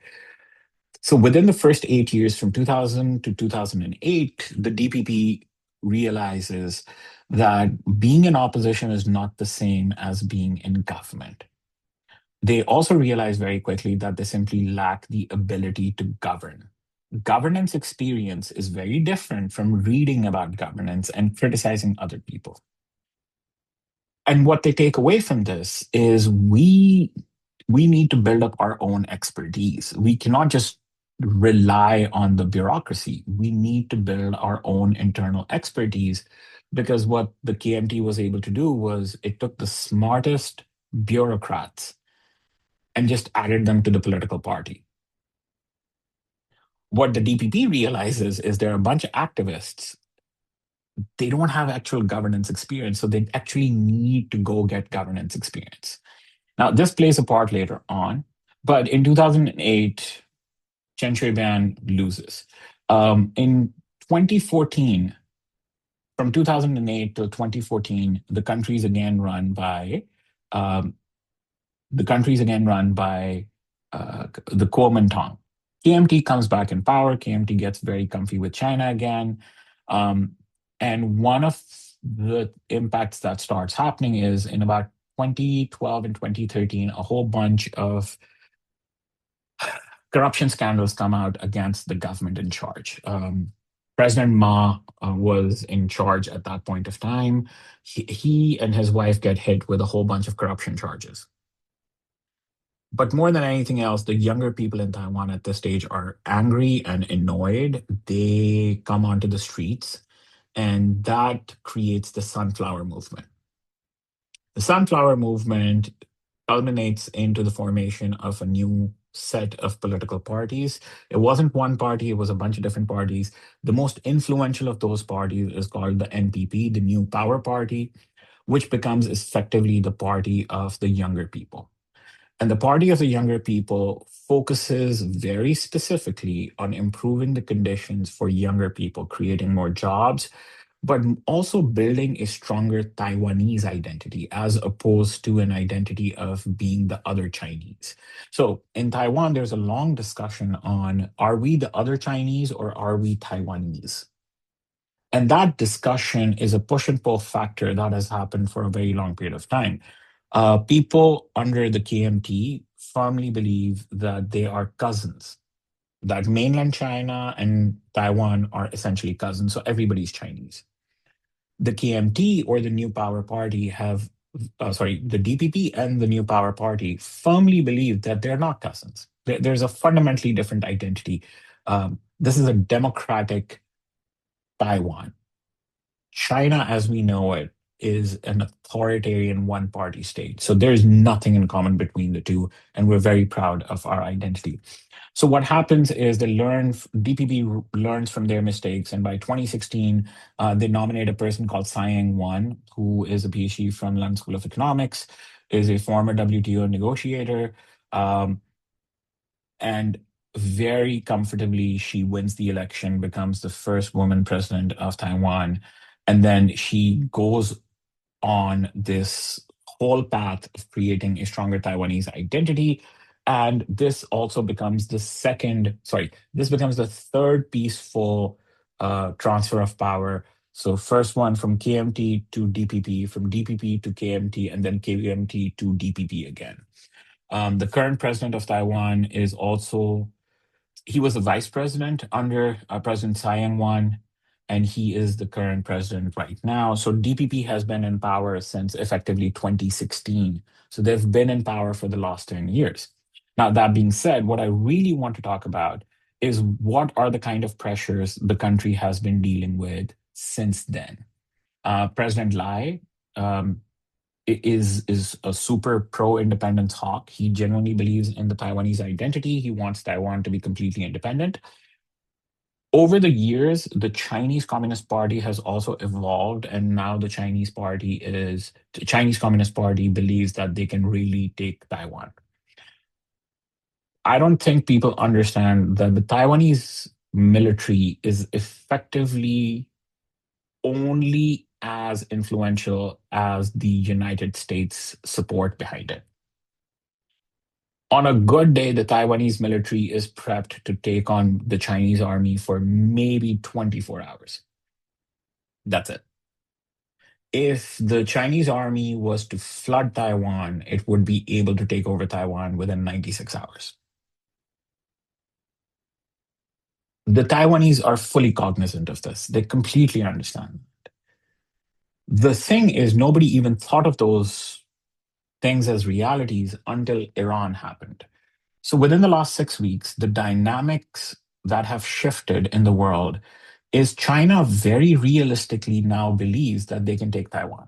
So within the first 8 years, from 2000 to 2008, the DPP realizes that being in opposition is not the same as being in government. They also realize very quickly that they simply lack the ability to govern. Governance experience is very different from reading about governance and criticizing other people. And what they take away from this is we need to build up our own expertise. We cannot just rely on the bureaucracy. We need to build our own internal expertise, because what the KMT was able to do was it took the smartest bureaucrats and just added them to the political party. What the DPP realizes is there are a bunch of activists. They don't have actual governance experience, so they actually need to go get governance experience. Now, this plays a part later on, but in 2008, Chen Shui-bian loses. In 2014, from 2008 till 2014, the country is again run by the Kuomintang. KMT comes back in power. KMT gets very comfy with China again. And one of the impacts that starts happening is in about 2012 and 2013, a whole bunch of corruption scandals come out against the government in charge. President Ma was in charge at that point of time. He and his wife get hit with a whole bunch of corruption charges. But more than anything else, the younger people in Taiwan at this stage are angry and annoyed. They come onto the streets, and that creates the Sunflower Movement. The Sunflower Movement culminates into the formation of a new set of political parties. It wasn't one party, it was a bunch of different parties. The most influential of those parties is called the NPP, the New Power Party, which becomes effectively the party of the younger people. And the Party of the Younger People focuses very specifically on improving the conditions for younger people, creating more jobs, but also building a stronger Taiwanese identity as opposed to an identity of being the other Chinese. So in Taiwan, there's a long discussion on, are we the other Chinese or are we Taiwanese? And that discussion is a push and pull factor that has happened for a very long period of time. People under the KMT firmly believe that they are cousins, that mainland China and Taiwan are essentially cousins, so everybody's Chinese. The KMT or the New Power Party the DPP and the New Power Party firmly believe that they're not cousins. There's a fundamentally different identity. This is a democratic Taiwan. China, as we know it, is an authoritarian one party state. So there's nothing in common between the two. And we're very proud of our identity. So what happens is DPP learns from their mistakes. And by 2016, they nominate a person called Tsai Ing-wen, who is a PhD from London School of Economics, is a former WTO negotiator. And very comfortably, she wins the election, becomes the first woman president of Taiwan. And then she goes on this whole path of creating a stronger Taiwanese identity. And this also becomes this becomes the third peaceful transfer of power. So, first one from KMT to DPP, from DPP to KMT, and then KMT to DPP again. The current president of Taiwan is also he was the vice president under President Tsai Ing-wen, and he is the current president right now. So DPP has been in power since effectively 2016. So they've been in power for the last 10 years. Now, that being said, what I really want to talk about is what are the kind of pressures the country has been dealing with since then. President Lai um, is a super pro-independence hawk. He genuinely believes in the Taiwanese identity. He wants Taiwan to be completely independent. Over the years, the Chinese Communist Party has also evolved, and now the Chinese Communist Party believes that they can really take Taiwan. I don't think people understand that the Taiwanese military is effectively only as influential as the United States support behind it. On a good day, the Taiwanese military is prepped to take on the Chinese army for maybe 24 hours. That's it. If the Chinese army was to flood Taiwan, it would be able to take over Taiwan within 96 hours. The Taiwanese are fully cognizant of this. They completely understand. The thing is, nobody even thought of those things as realities until Iran happened. So within the last 6 weeks, the dynamics that have shifted in the world is China very realistically now believes that they can take Taiwan.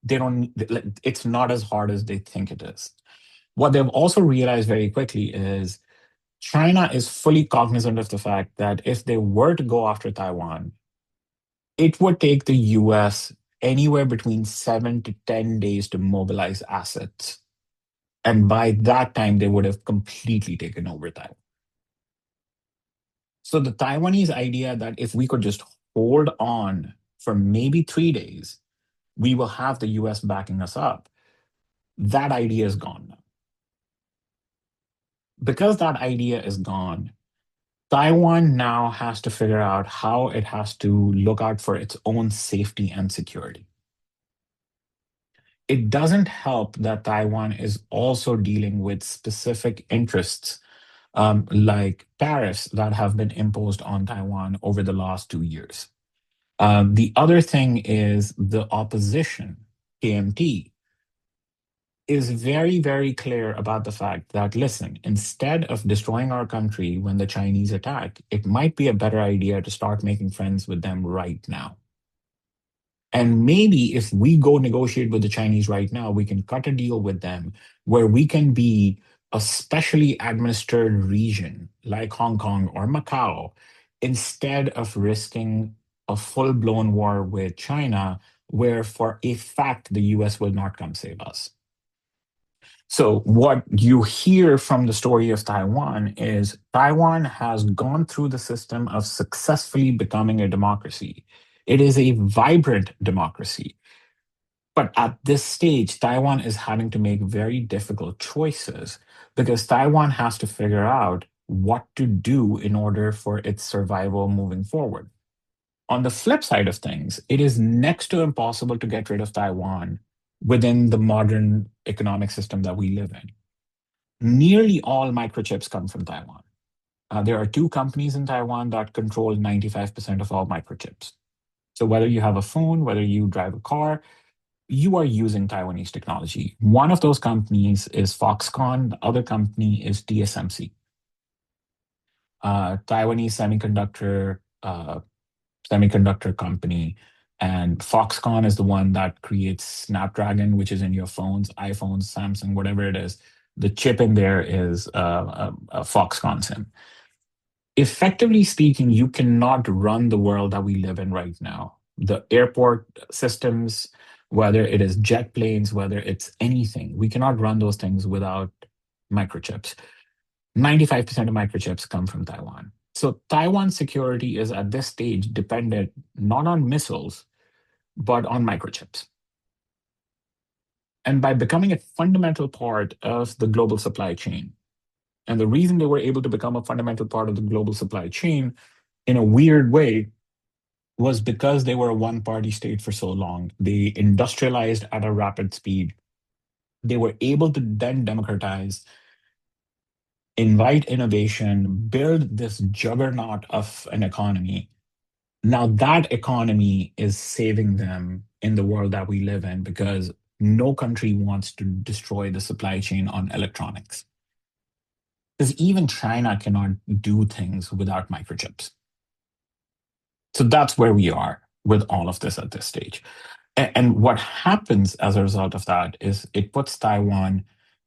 They don't, it's not as hard as they think it is. What they've also realized very quickly is China is fully cognizant of the fact that if they were to go after Taiwan, it would take the US anywhere between 7 to 10 days to mobilize assets. And by that time, they would have completely taken over Taiwan. So the Taiwanese idea that if we could just hold on for maybe 3 days, we will have the US backing us up, that idea is gone now. Because that idea is gone, Taiwan now has to figure out how it has to look out for its own safety and security. It doesn't help that Taiwan is also dealing with specific interests like tariffs that have been imposed on Taiwan over the last 2 years. The other thing is the opposition, KMT, is very, very clear about the fact that, listen, instead of destroying our country when the Chinese attack, it might be a better idea to start making friends with them right now. And maybe if we go negotiate with the Chinese right now, we can cut a deal with them where we can be a specially administered region like Hong Kong or Macau instead of risking a full blown war with China, where for a fact the US will not come save us. So, what you hear from the story of Taiwan is Taiwan has gone through the system of successfully becoming a democracy. It is a vibrant democracy. But at this stage, Taiwan is having to make very difficult choices because Taiwan has to figure out what to do in order for its survival moving forward. On the flip side of things, it is next to impossible to get rid of Taiwan within the modern economic system that we live in. Nearly all microchips come from Taiwan. There are two companies in Taiwan that control 95% of all microchips. So whether you have a phone, whether you drive a car, you are using Taiwanese technology. One of those companies is Foxconn, the other company is TSMC. Taiwanese semiconductor company, and Foxconn is the one that creates Snapdragon, which is in your phones, iPhones, Samsung, whatever it is. The chip in there is a Foxconn SIM. Effectively speaking, you cannot run the world that we live in right now. The airport systems, whether it is jet planes, whether it's anything, we cannot run those things without microchips. 95% of microchips come from Taiwan. So Taiwan's security is at this stage dependent not on missiles, but on microchips. And by becoming a fundamental part of the global supply chain, and the reason they were able to become a fundamental part of the global supply chain in a weird way was because they were a one party state for so long. They industrialized at a rapid speed. They were able to then democratize, invite innovation, build this juggernaut of an economy. Now, that economy is saving them in the world that we live in because no country wants to destroy the supply chain on electronics. Because even China cannot do things without microchips. So that's where we are with all of this at this stage. And what happens as a result of that is it puts Taiwan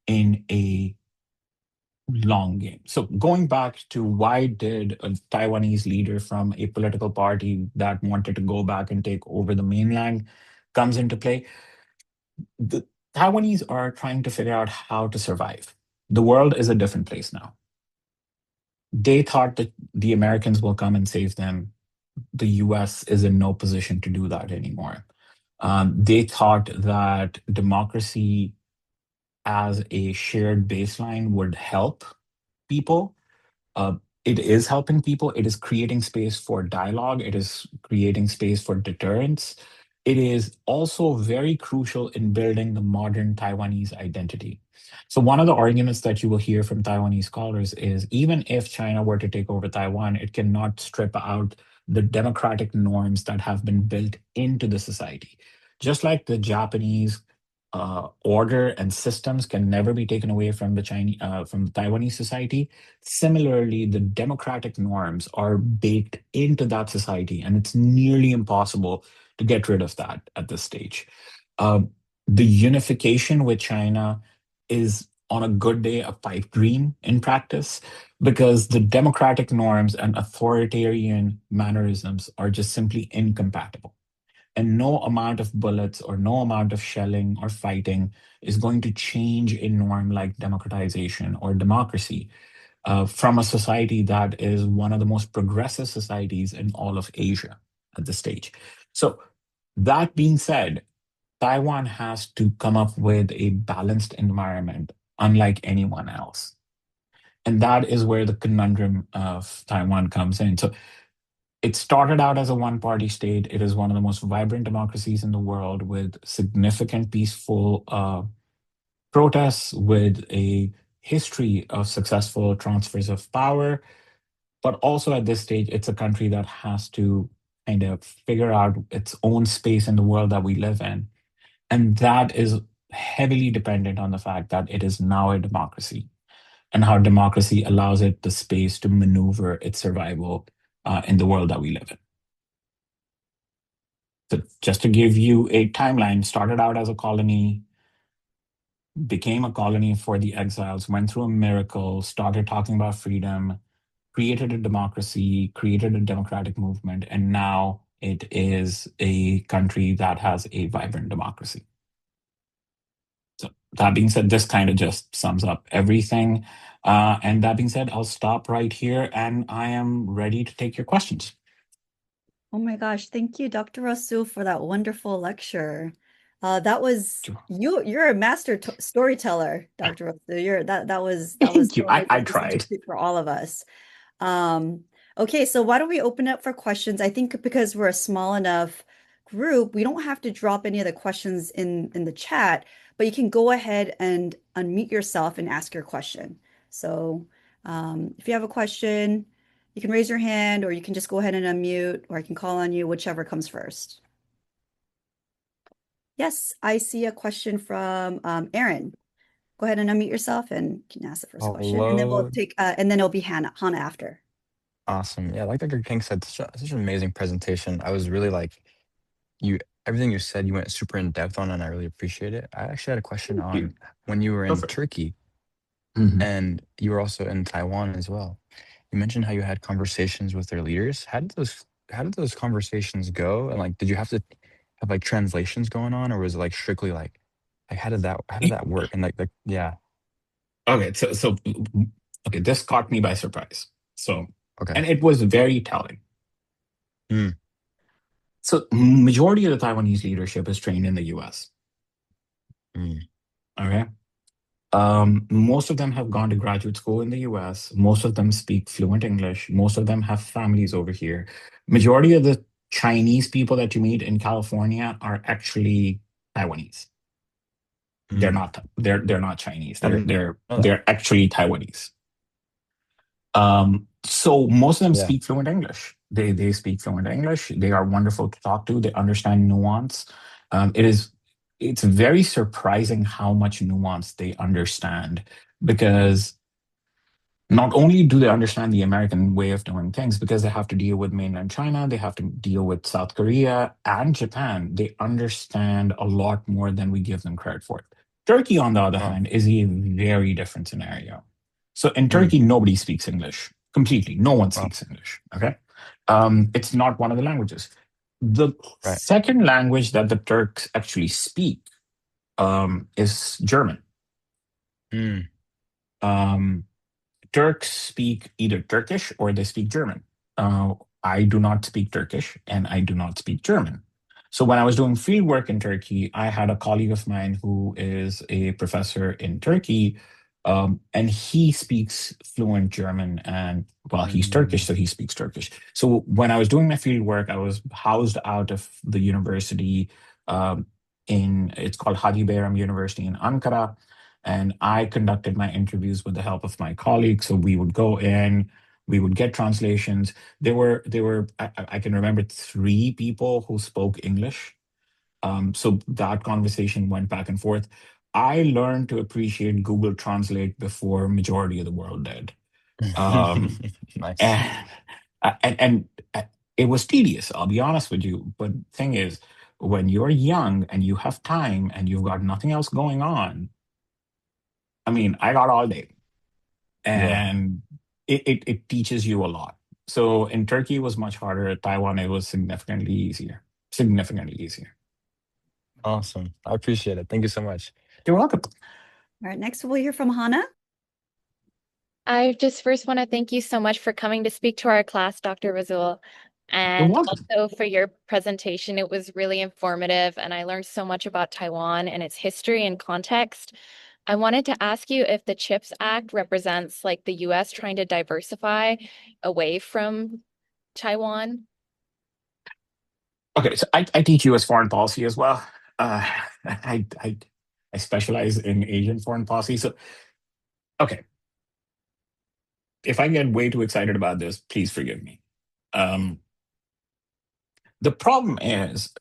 in a long game. So going back to why did a Taiwanese leader from a political party that wanted to go back and take over the mainland comes into play, the Taiwanese are trying to figure out how to survive. The world is a different place now. They thought that the Americans will come and save them. The US is in no position to do that anymore. They thought that democracy as a shared baseline would help people. Uh, it is helping people. It is creating space for dialogue. It is creating space for deterrence. It is also very crucial in building the modern Taiwanese identity. So, one of the arguments that you will hear from Taiwanese scholars is even if China were to take over Taiwan, it cannot strip out the democratic norms that have been built into the society. Just like the Japanese order and systems can never be taken away from from the Taiwanese society. Similarly, the democratic norms are baked into that society, and it's nearly impossible to get rid of that at this stage. Uh, the unification with China is on a good day a pipe dream in practice because the democratic norms and authoritarian mannerisms are just simply incompatible. And no amount of bullets or no amount of shelling or fighting is going to change a norm like democratization or democracy from a society that is one of the most progressive societies in all of Asia at this stage. So, that being said, Taiwan has to come up with a balanced environment, unlike anyone else. And that is where the conundrum of Taiwan comes in. So, it started out as a one party state. It is one of the most vibrant democracies in the world with significant peaceful protests, with a history of successful transfers of power. But also at this stage, it's a country that has to kind of figure out its own space in the world that we live in. And that is heavily dependent on the fact that it is now a democracy and how democracy allows it the space to maneuver its survival in the world that we live in. So just to give you a timeline, started out as a colony, became a colony for the exiles, went through a miracle, started talking about freedom, created a democracy, created a democratic movement, and now it is a country that has a vibrant democracy. So that being said, this kind of just sums up everything. And that being said, I'll stop right here and I am ready to take your questions. Oh my gosh, thank you, Dr. Rasool, for that wonderful lecture. That was you're a master t storyteller, Dr. Rasool. That was Thank you. so I amazing to listen tried. to for all of us. Um, okay, so why don't we open up for questions? I think because we're a small enough group, we don't have to drop any of the questions in the chat, but you can go ahead and unmute yourself and ask your question. So if you have a question, you can raise your hand or you can just go ahead and unmute, or I can call on you, whichever comes first. Yes, I see a question from Aaron. Go ahead and unmute yourself and you can ask the first question, and then we'll Hello. take and then it'll be Hannah after. Awesome. Yeah, like Dr. King said, such an amazing presentation. I was really like you everything you said, you went super in depth on, and I really appreciate it. I actually had a question Thank on you. when you were Go in for it. Turkey Mhm. and you were also in Taiwan as well. You mentioned how you had conversations with their leaders. How did those conversations go? And like, did you have to have like translations going on, or was it like strictly like how did that work? And like yeah, Okay, okay, this caught me by surprise. So, okay. and it was very telling. Mm, So, majority of the Taiwanese leadership is trained in the US. mm, Okay. Most of them have gone to graduate school in the US. Most of them speak fluent English. Most of them have families over here. Majority of the Chinese people that you meet in California are actually Taiwanese. mm. They're not Chinese. I They're didn't they're know that. they're actually Taiwanese. So most of them Yeah, speak fluent English. They speak fluent English. They are wonderful to talk to. They understand nuance. It's very surprising how much nuance they understand because not only do they understand the American way of doing things because they have to deal with mainland China, they have to deal with South Korea and Japan. They understand a lot more than we give them credit for. Turkey, on the other wow. hand, is a very different scenario. So in Mm, Turkey, nobody speaks English completely. No one wow. speaks English. Okay. It's not one of the languages. The Right. second language that the Turks actually speak is German. Mm, Um, Turks speak either Turkish or they speak German. Uh, I do not speak Turkish and I do not speak German. So when I was doing field work in Turkey, I had a colleague of mine who is a professor in Turkey, and he speaks fluent German. And well, he's Turkish, mm, so he speaks Turkish. So when I was doing my field work, I was housed out of the university um, in it's called Hadi Bayram University in Ankara, and I conducted my interviews with the help of my colleagues. So we would go in, we would get translations. I can remember three people who spoke English. So that conversation went back and forth. I learned to appreciate Google Translate before majority of the world did. Um, nice. and, and it was tedious, I'll be honest with you. But thing is, when you're young and you have time and you've got nothing else going on, I mean, I got all day Yeah. and it teaches you a lot. So in Turkey, it was much harder. At Taiwan, it was significantly easier. Significantly easier. Awesome. I appreciate it. Thank you so much. You're welcome. All right, next we'll hear from Hannah. I just first want to thank you so much for coming to speak to our class, Dr. Rasool, You're and welcome. also for your presentation. It was really informative, and I learned so much about Taiwan and its history and context. I wanted to ask you if the CHIPS Act represents like the US trying to diversify away from Taiwan. Okay, so I teach U.S. foreign policy as well. Uh, I specialize in Asian foreign policy. So okay, if I get way too excited about this, please forgive me. Um, the problem is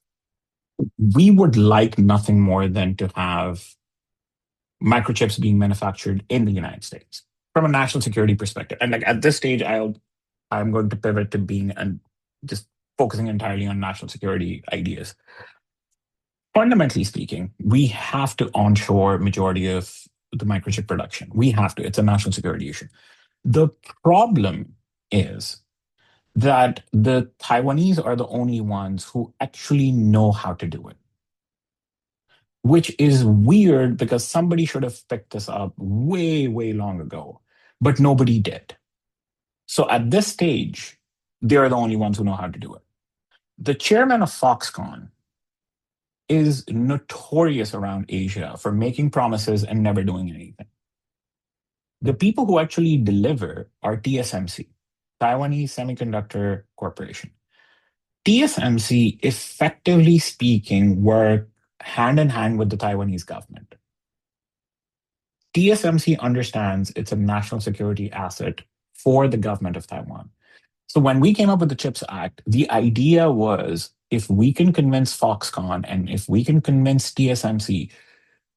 we would like nothing more than to have microchips being manufactured in the United States from a national security perspective. And like at this stage, I'm going to pivot to being and just focusing entirely on national security ideas. Fundamentally speaking, we have to onshore majority of the microchip production. We have to. It's a national security issue. The problem is that the Taiwanese are the only ones who actually know how to do it, which is weird because somebody should have picked this up way, way long ago, but nobody did. So at this stage, they're the only ones who know how to do it. The chairman of Foxconn is notorious around Asia for making promises and never doing anything. The people who actually deliver are TSMC, Taiwanese Semiconductor Corporation. TSMC, effectively speaking, work hand in hand with the Taiwanese government. TSMC understands it's a national security asset for the government of Taiwan. So when we came up with the CHIPS Act, the idea was if we can convince Foxconn and if we can convince TSMC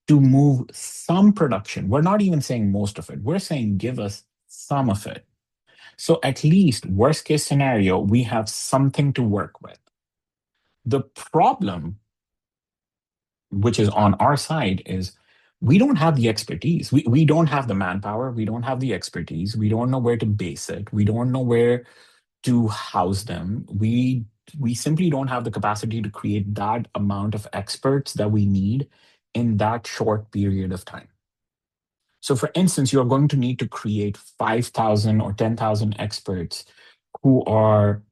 to move some production, we're not even saying most of it, we're saying give us some of it So at least, worst case scenario, we have something to work with. The problem, which is on our side, is we don't have the expertise. We don't have the manpower. We don't have the expertise. We don't know where to base it. We don't know where to house them. We simply don't have the capacity to create that amount of experts that we need in that short period of time. So for instance, you're going to need to create 5,000 or 10,000 experts who are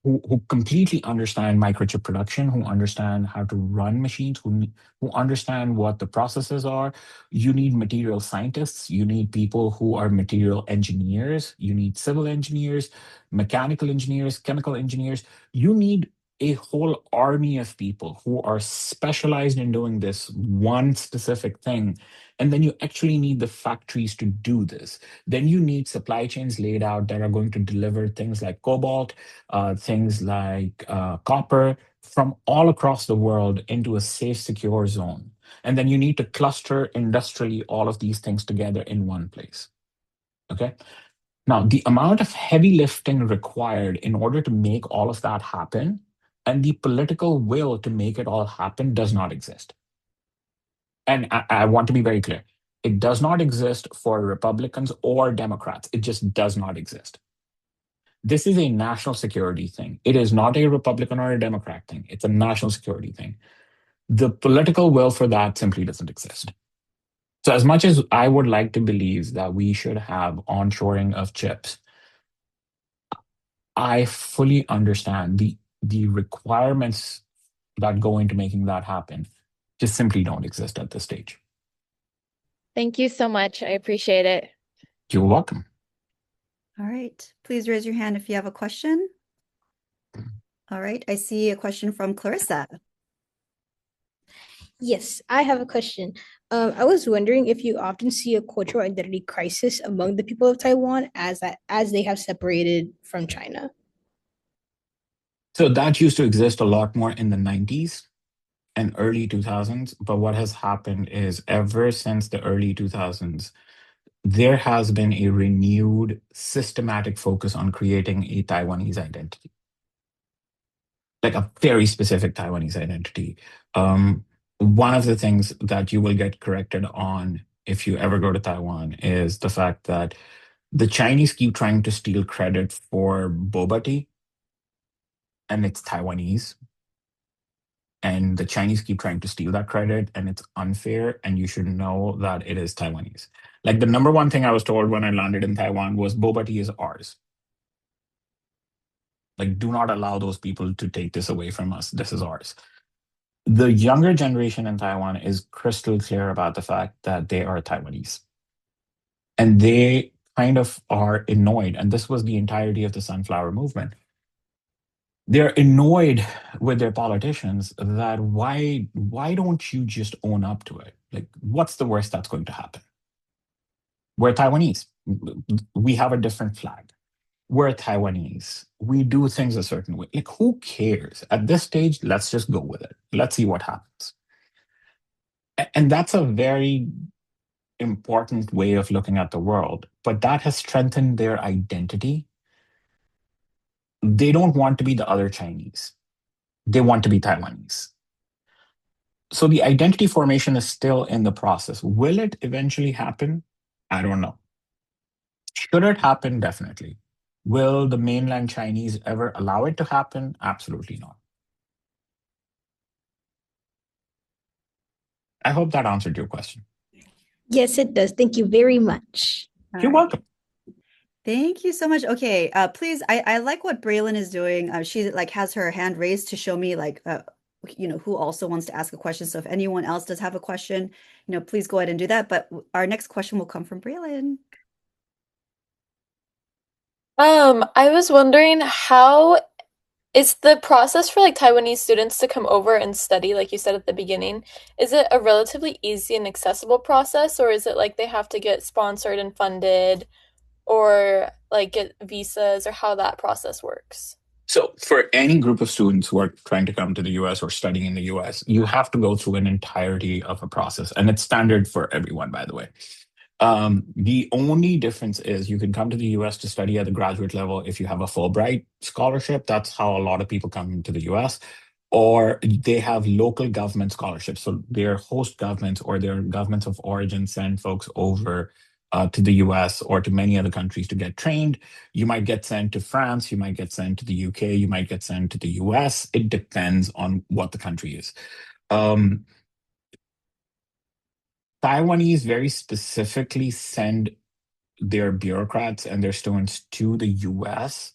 who completely understand microchip production, who understand how to run machines, who understand what the processes are. You need material scientists, you need people who are material engineers, you need civil engineers, mechanical engineers, chemical engineers. You need a whole army of people who are specialized in doing this one specific thing. And then you actually need the factories to do this. Then you need supply chains laid out that are going to deliver things like cobalt, things like copper from all across the world into a safe, secure zone. And then you need to cluster industrially all of these things together in one place. Okay. Now, the amount of heavy lifting required in order to make all of that happen and the political will to make it all happen does not exist. And I want to be very clear. It does not exist for Republicans or Democrats. It just does not exist. This is a national security thing. It is not a Republican or a Democrat thing. It's a national security thing. The political will for that simply doesn't exist. So as much as I would like to believe that we should have onshoring of chips, I fully understand the requirements that go into making that happen just simply don't exist at this stage. Thank you so much. I appreciate it. You're welcome. All right. Please raise your hand if you have a question. All right. I see a question from Clarissa. Yes, I have a question. I was wondering if you often see a cultural identity crisis among the people of Taiwan as they have separated from China. So that used to exist a lot more in the 90s and early 2000s. But what has happened is ever since the early 2000s, there has been a renewed systematic focus on creating a Taiwanese identity, like a very specific Taiwanese identity. One of the things that you will get corrected on if you ever go to Taiwan is the fact that the Chinese keep trying to steal credit for boba tea, and it's Taiwanese. And the Chinese keep trying to steal that credit, and it's unfair, and you should know that it is Taiwanese. Like the number one thing I was told when I landed in Taiwan was boba tea is ours. Like, do not allow those people to take this away from us. This is ours. The younger generation in Taiwan is crystal clear about the fact that they are Taiwanese. And they kind of are annoyed. And this was the entirety of the Sunflower Movement. They're annoyed with their politicians that why don't you just own up to it? Like, what's the worst that's going to happen? We're Taiwanese. We have a different flag. We're Taiwanese. We do things a certain way. Like, who cares? At this stage, let's just go with it. Let's see what happens. And that's a very important way of looking at the world, but that has strengthened their identity. They don't want to be the other Chinese. They want to be Taiwanese. So the identity formation is still in the process. Will it eventually happen? I don't know. Should it happen? Definitely. Will the mainland Chinese ever allow it to happen? Absolutely not. I hope that answered your question. Yes, it does. Thank you very much. You're welcome. Thank you so much. Okay, please, I like what Braylon is doing. She like has her hand raised to show me like who also wants to ask a question. So if anyone else does have a question, please go ahead and do that. But our next question will come from Braylon. I was wondering, how is the process for like Taiwanese students to come over and study, like you said at the beginning, is it a relatively easy and accessible process, or is it like they have to get sponsored and funded, or like get visas, or how that process works? So for any group of students who are trying to come to the US or studying in the US, you have to go through an entirety of a process. And it's standard for everyone, by the way. The only difference is you can come to the US to study at the graduate level if you have a Fulbright scholarship. That's how a lot of people come to the US. Or they have local government scholarships. So their host governments or their governments of origin send folks over to the US or to many other countries to get trained. You might get sent to France, you might get sent to the UK, you might get sent to the US. It depends on what the country is. Um, Taiwanese very specifically send their bureaucrats and their students to the US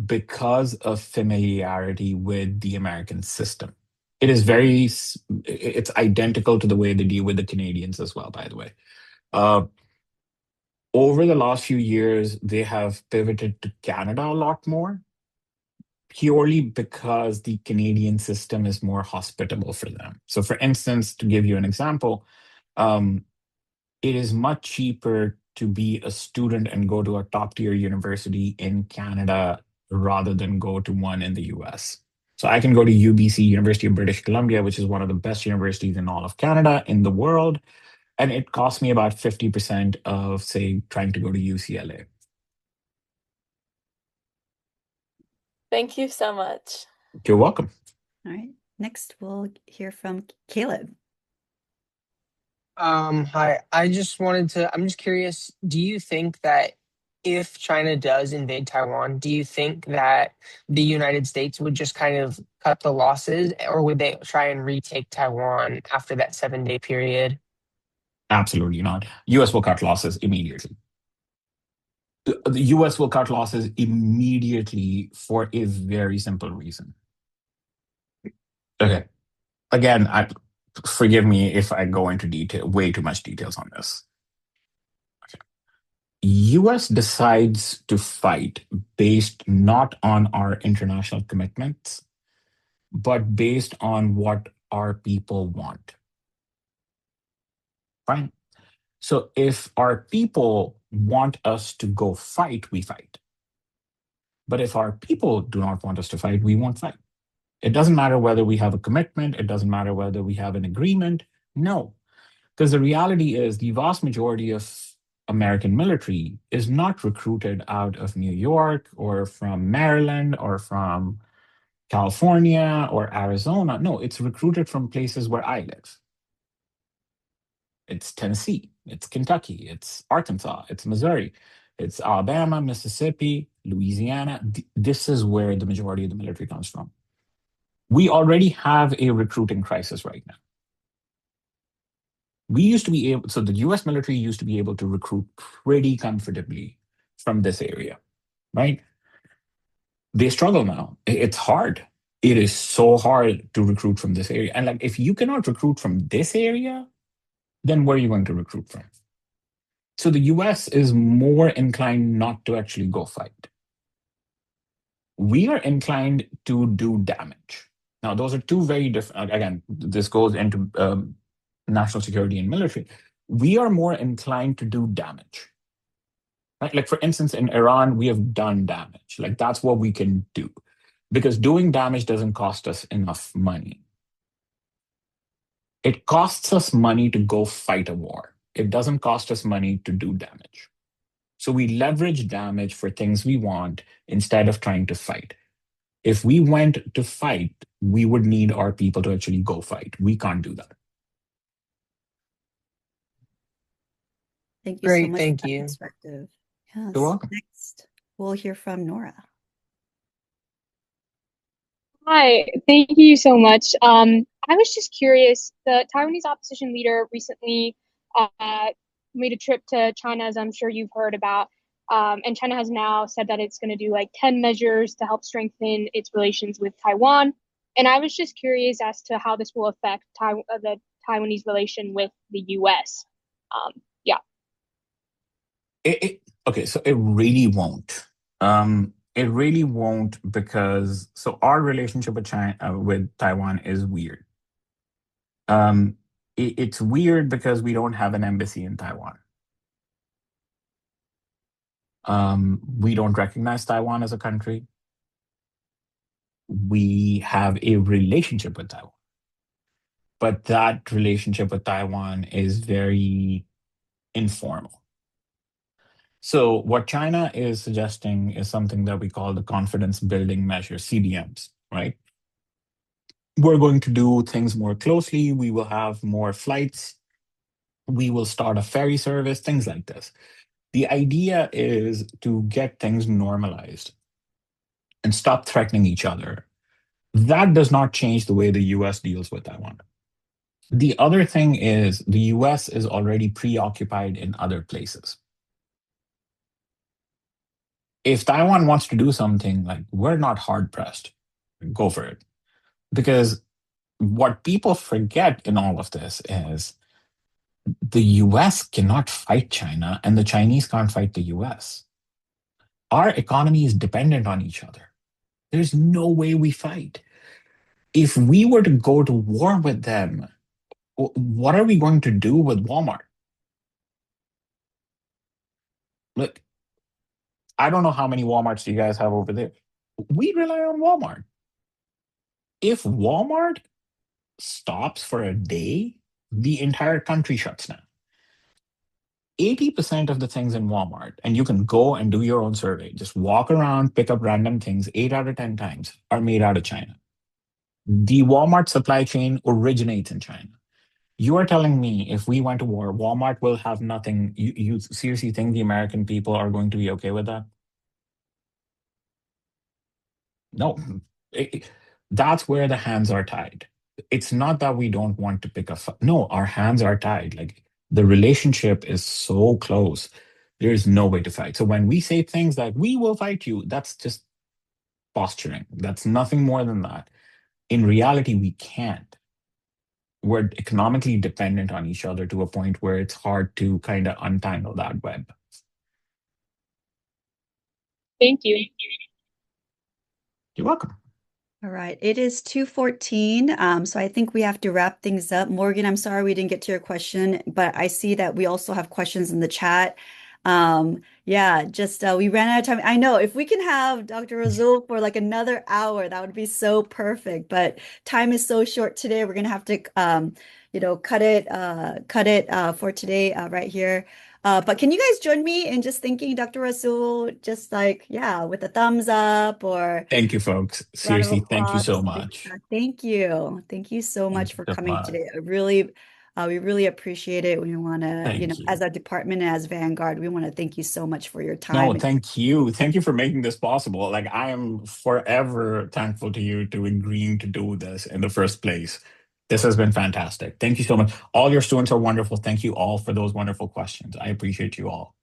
because of familiarity with the American system. It is it's identical to the way they deal with the Canadians as well, by the way. Uh, Over the last few years, they have pivoted to Canada a lot more, purely because the Canadian system is more hospitable for them. So, for instance, to give you an example, um, it is much cheaper to be a student and go to a top tier university in Canada rather than go to one in the US. So I can go to UBC, University of British Columbia, which is one of the best universities in all of Canada, in the world, and it costs me about 50% of, say, trying to go to UCLA. Thank you so much. You're welcome. All right. Next, we'll hear from Caleb. Hi. I'm just curious, do you think that if China does invade Taiwan, do you think that the United States would just kind of cut the losses, or would they try and retake Taiwan after that 7-day period? Absolutely not. US will cut losses immediately. The US will cut losses immediately for a very simple reason. Okay. Again, forgive me if I go into way too much details on this. Okay. US decides to fight based not on our international commitments, but based on what our people want. Fine. So if our people want us to go fight, we fight. But if our people do not want us to fight, we won't fight. It doesn't matter whether we have a commitment. It doesn't matter whether we have an agreement. No, because the reality is the vast majority of American military is not recruited out of New York or from Maryland or from California or Arizona. No, it's recruited from places where I live. It's Tennessee, it's Kentucky, it's Arkansas, it's Missouri, it's Alabama, Mississippi, Louisiana. This is where the majority of the military comes from. We already have a recruiting crisis right now. So the US military used to be able to recruit pretty comfortably from this area, right? They struggle now. It's hard. It is so hard to recruit from this area. And like, if you cannot recruit from this area, then where are you going to recruit from? So the US is more inclined not to actually go fight. We are inclined to do damage. Now, those are two very different, again, this goes into national security and military. We are more inclined to do damage. Right? Like, for instance, in Iran, we have done damage. Like, that's what we can do. Because doing damage doesn't cost us enough money. It costs us money to go fight a war. It doesn't cost us money to do damage. So we leverage damage for things we want instead of trying to fight. If we went to fight, we would need our people to actually go fight. We can't do that. Thank you so Great, much thank for that you. perspective. Yes. You're welcome. Next, we'll hear from Nora. Hi, thank you so much. I was just curious, the Taiwanese opposition leader recently made a trip to China, as I'm sure you've heard about. And China has now said that it's going to do like 10 measures to help strengthen its relations with Taiwan. And I was just curious as to how this will affect the Taiwanese relation with the US. Yeah. Okay, so it really won't. It really won't because our relationship with China, with Taiwan is weird. It's weird because we don't have an embassy in Taiwan. We don't recognize Taiwan as a country. We have a relationship with Taiwan, but that relationship with Taiwan is very informal. So what China is suggesting is something that we call the confidence building measure, CBMs, right? We're going to do things more closely. We will have more flights. We will start a ferry service, things like this. The idea is to get things normalized and stop threatening each other. That does not change the way the US deals with Taiwan. The other thing is the US is already preoccupied in other places. If Taiwan wants to do something, like, we're not hard pressed, go for it. Because what people forget in all of this is the US cannot fight China and the Chinese can't fight the US. Our economy is dependent on each other. There's no way we fight. If we were to go to war with them, what are we going to do with Walmart? Look, I don't know how many Walmarts you guys have over there. We rely on Walmart. If Walmart stops for a day, the entire country shuts down. 80% of the things in Walmart, and you can go and do your own survey, just walk around, pick up random things, 8 out of 10 times are made out of China. The Walmart supply chain originates in China. You are telling me if we went to war, Walmart will have nothing. You seriously think the American people are going to be okay with that? No. That's where the hands are tied. It's not that we don't want to pick a fight. No, our hands are tied. Like, the relationship is so close. There's no way to fight. So when we say things like, we will fight you, that's just posturing. That's nothing more than that. In reality, we can't. We're economically dependent on each other to a point where it's hard to kind of untangle that web. Thank you. You're welcome. All right, it is 2:14, so I think we have to wrap things up. Morgan, I'm sorry we didn't get to your question, but I see that we also have questions in the chat. Yeah, just we ran out of time. I know if we can have Dr. Rasool for like another hour, that would be so perfect. But time is so short today. We're gonna have to, cut it for today right here. But can you guys join me in just thanking Dr. Rasool, just like, yeah, with a thumbs up or Thank you, folks. round of Seriously, thank you so applause? much. Thank you. Thank you so Thank much you for so coming much. today. We really appreciate it. We want to, Thank you. as a department and as Vanguard, we want to thank you so much for your No, time. thank you. Thank you for making this possible. Like, I am forever thankful to you to agreeing to do this in the first place. This has been fantastic. Thank you so much. All your students are wonderful. Thank you all for those wonderful questions. I appreciate you all.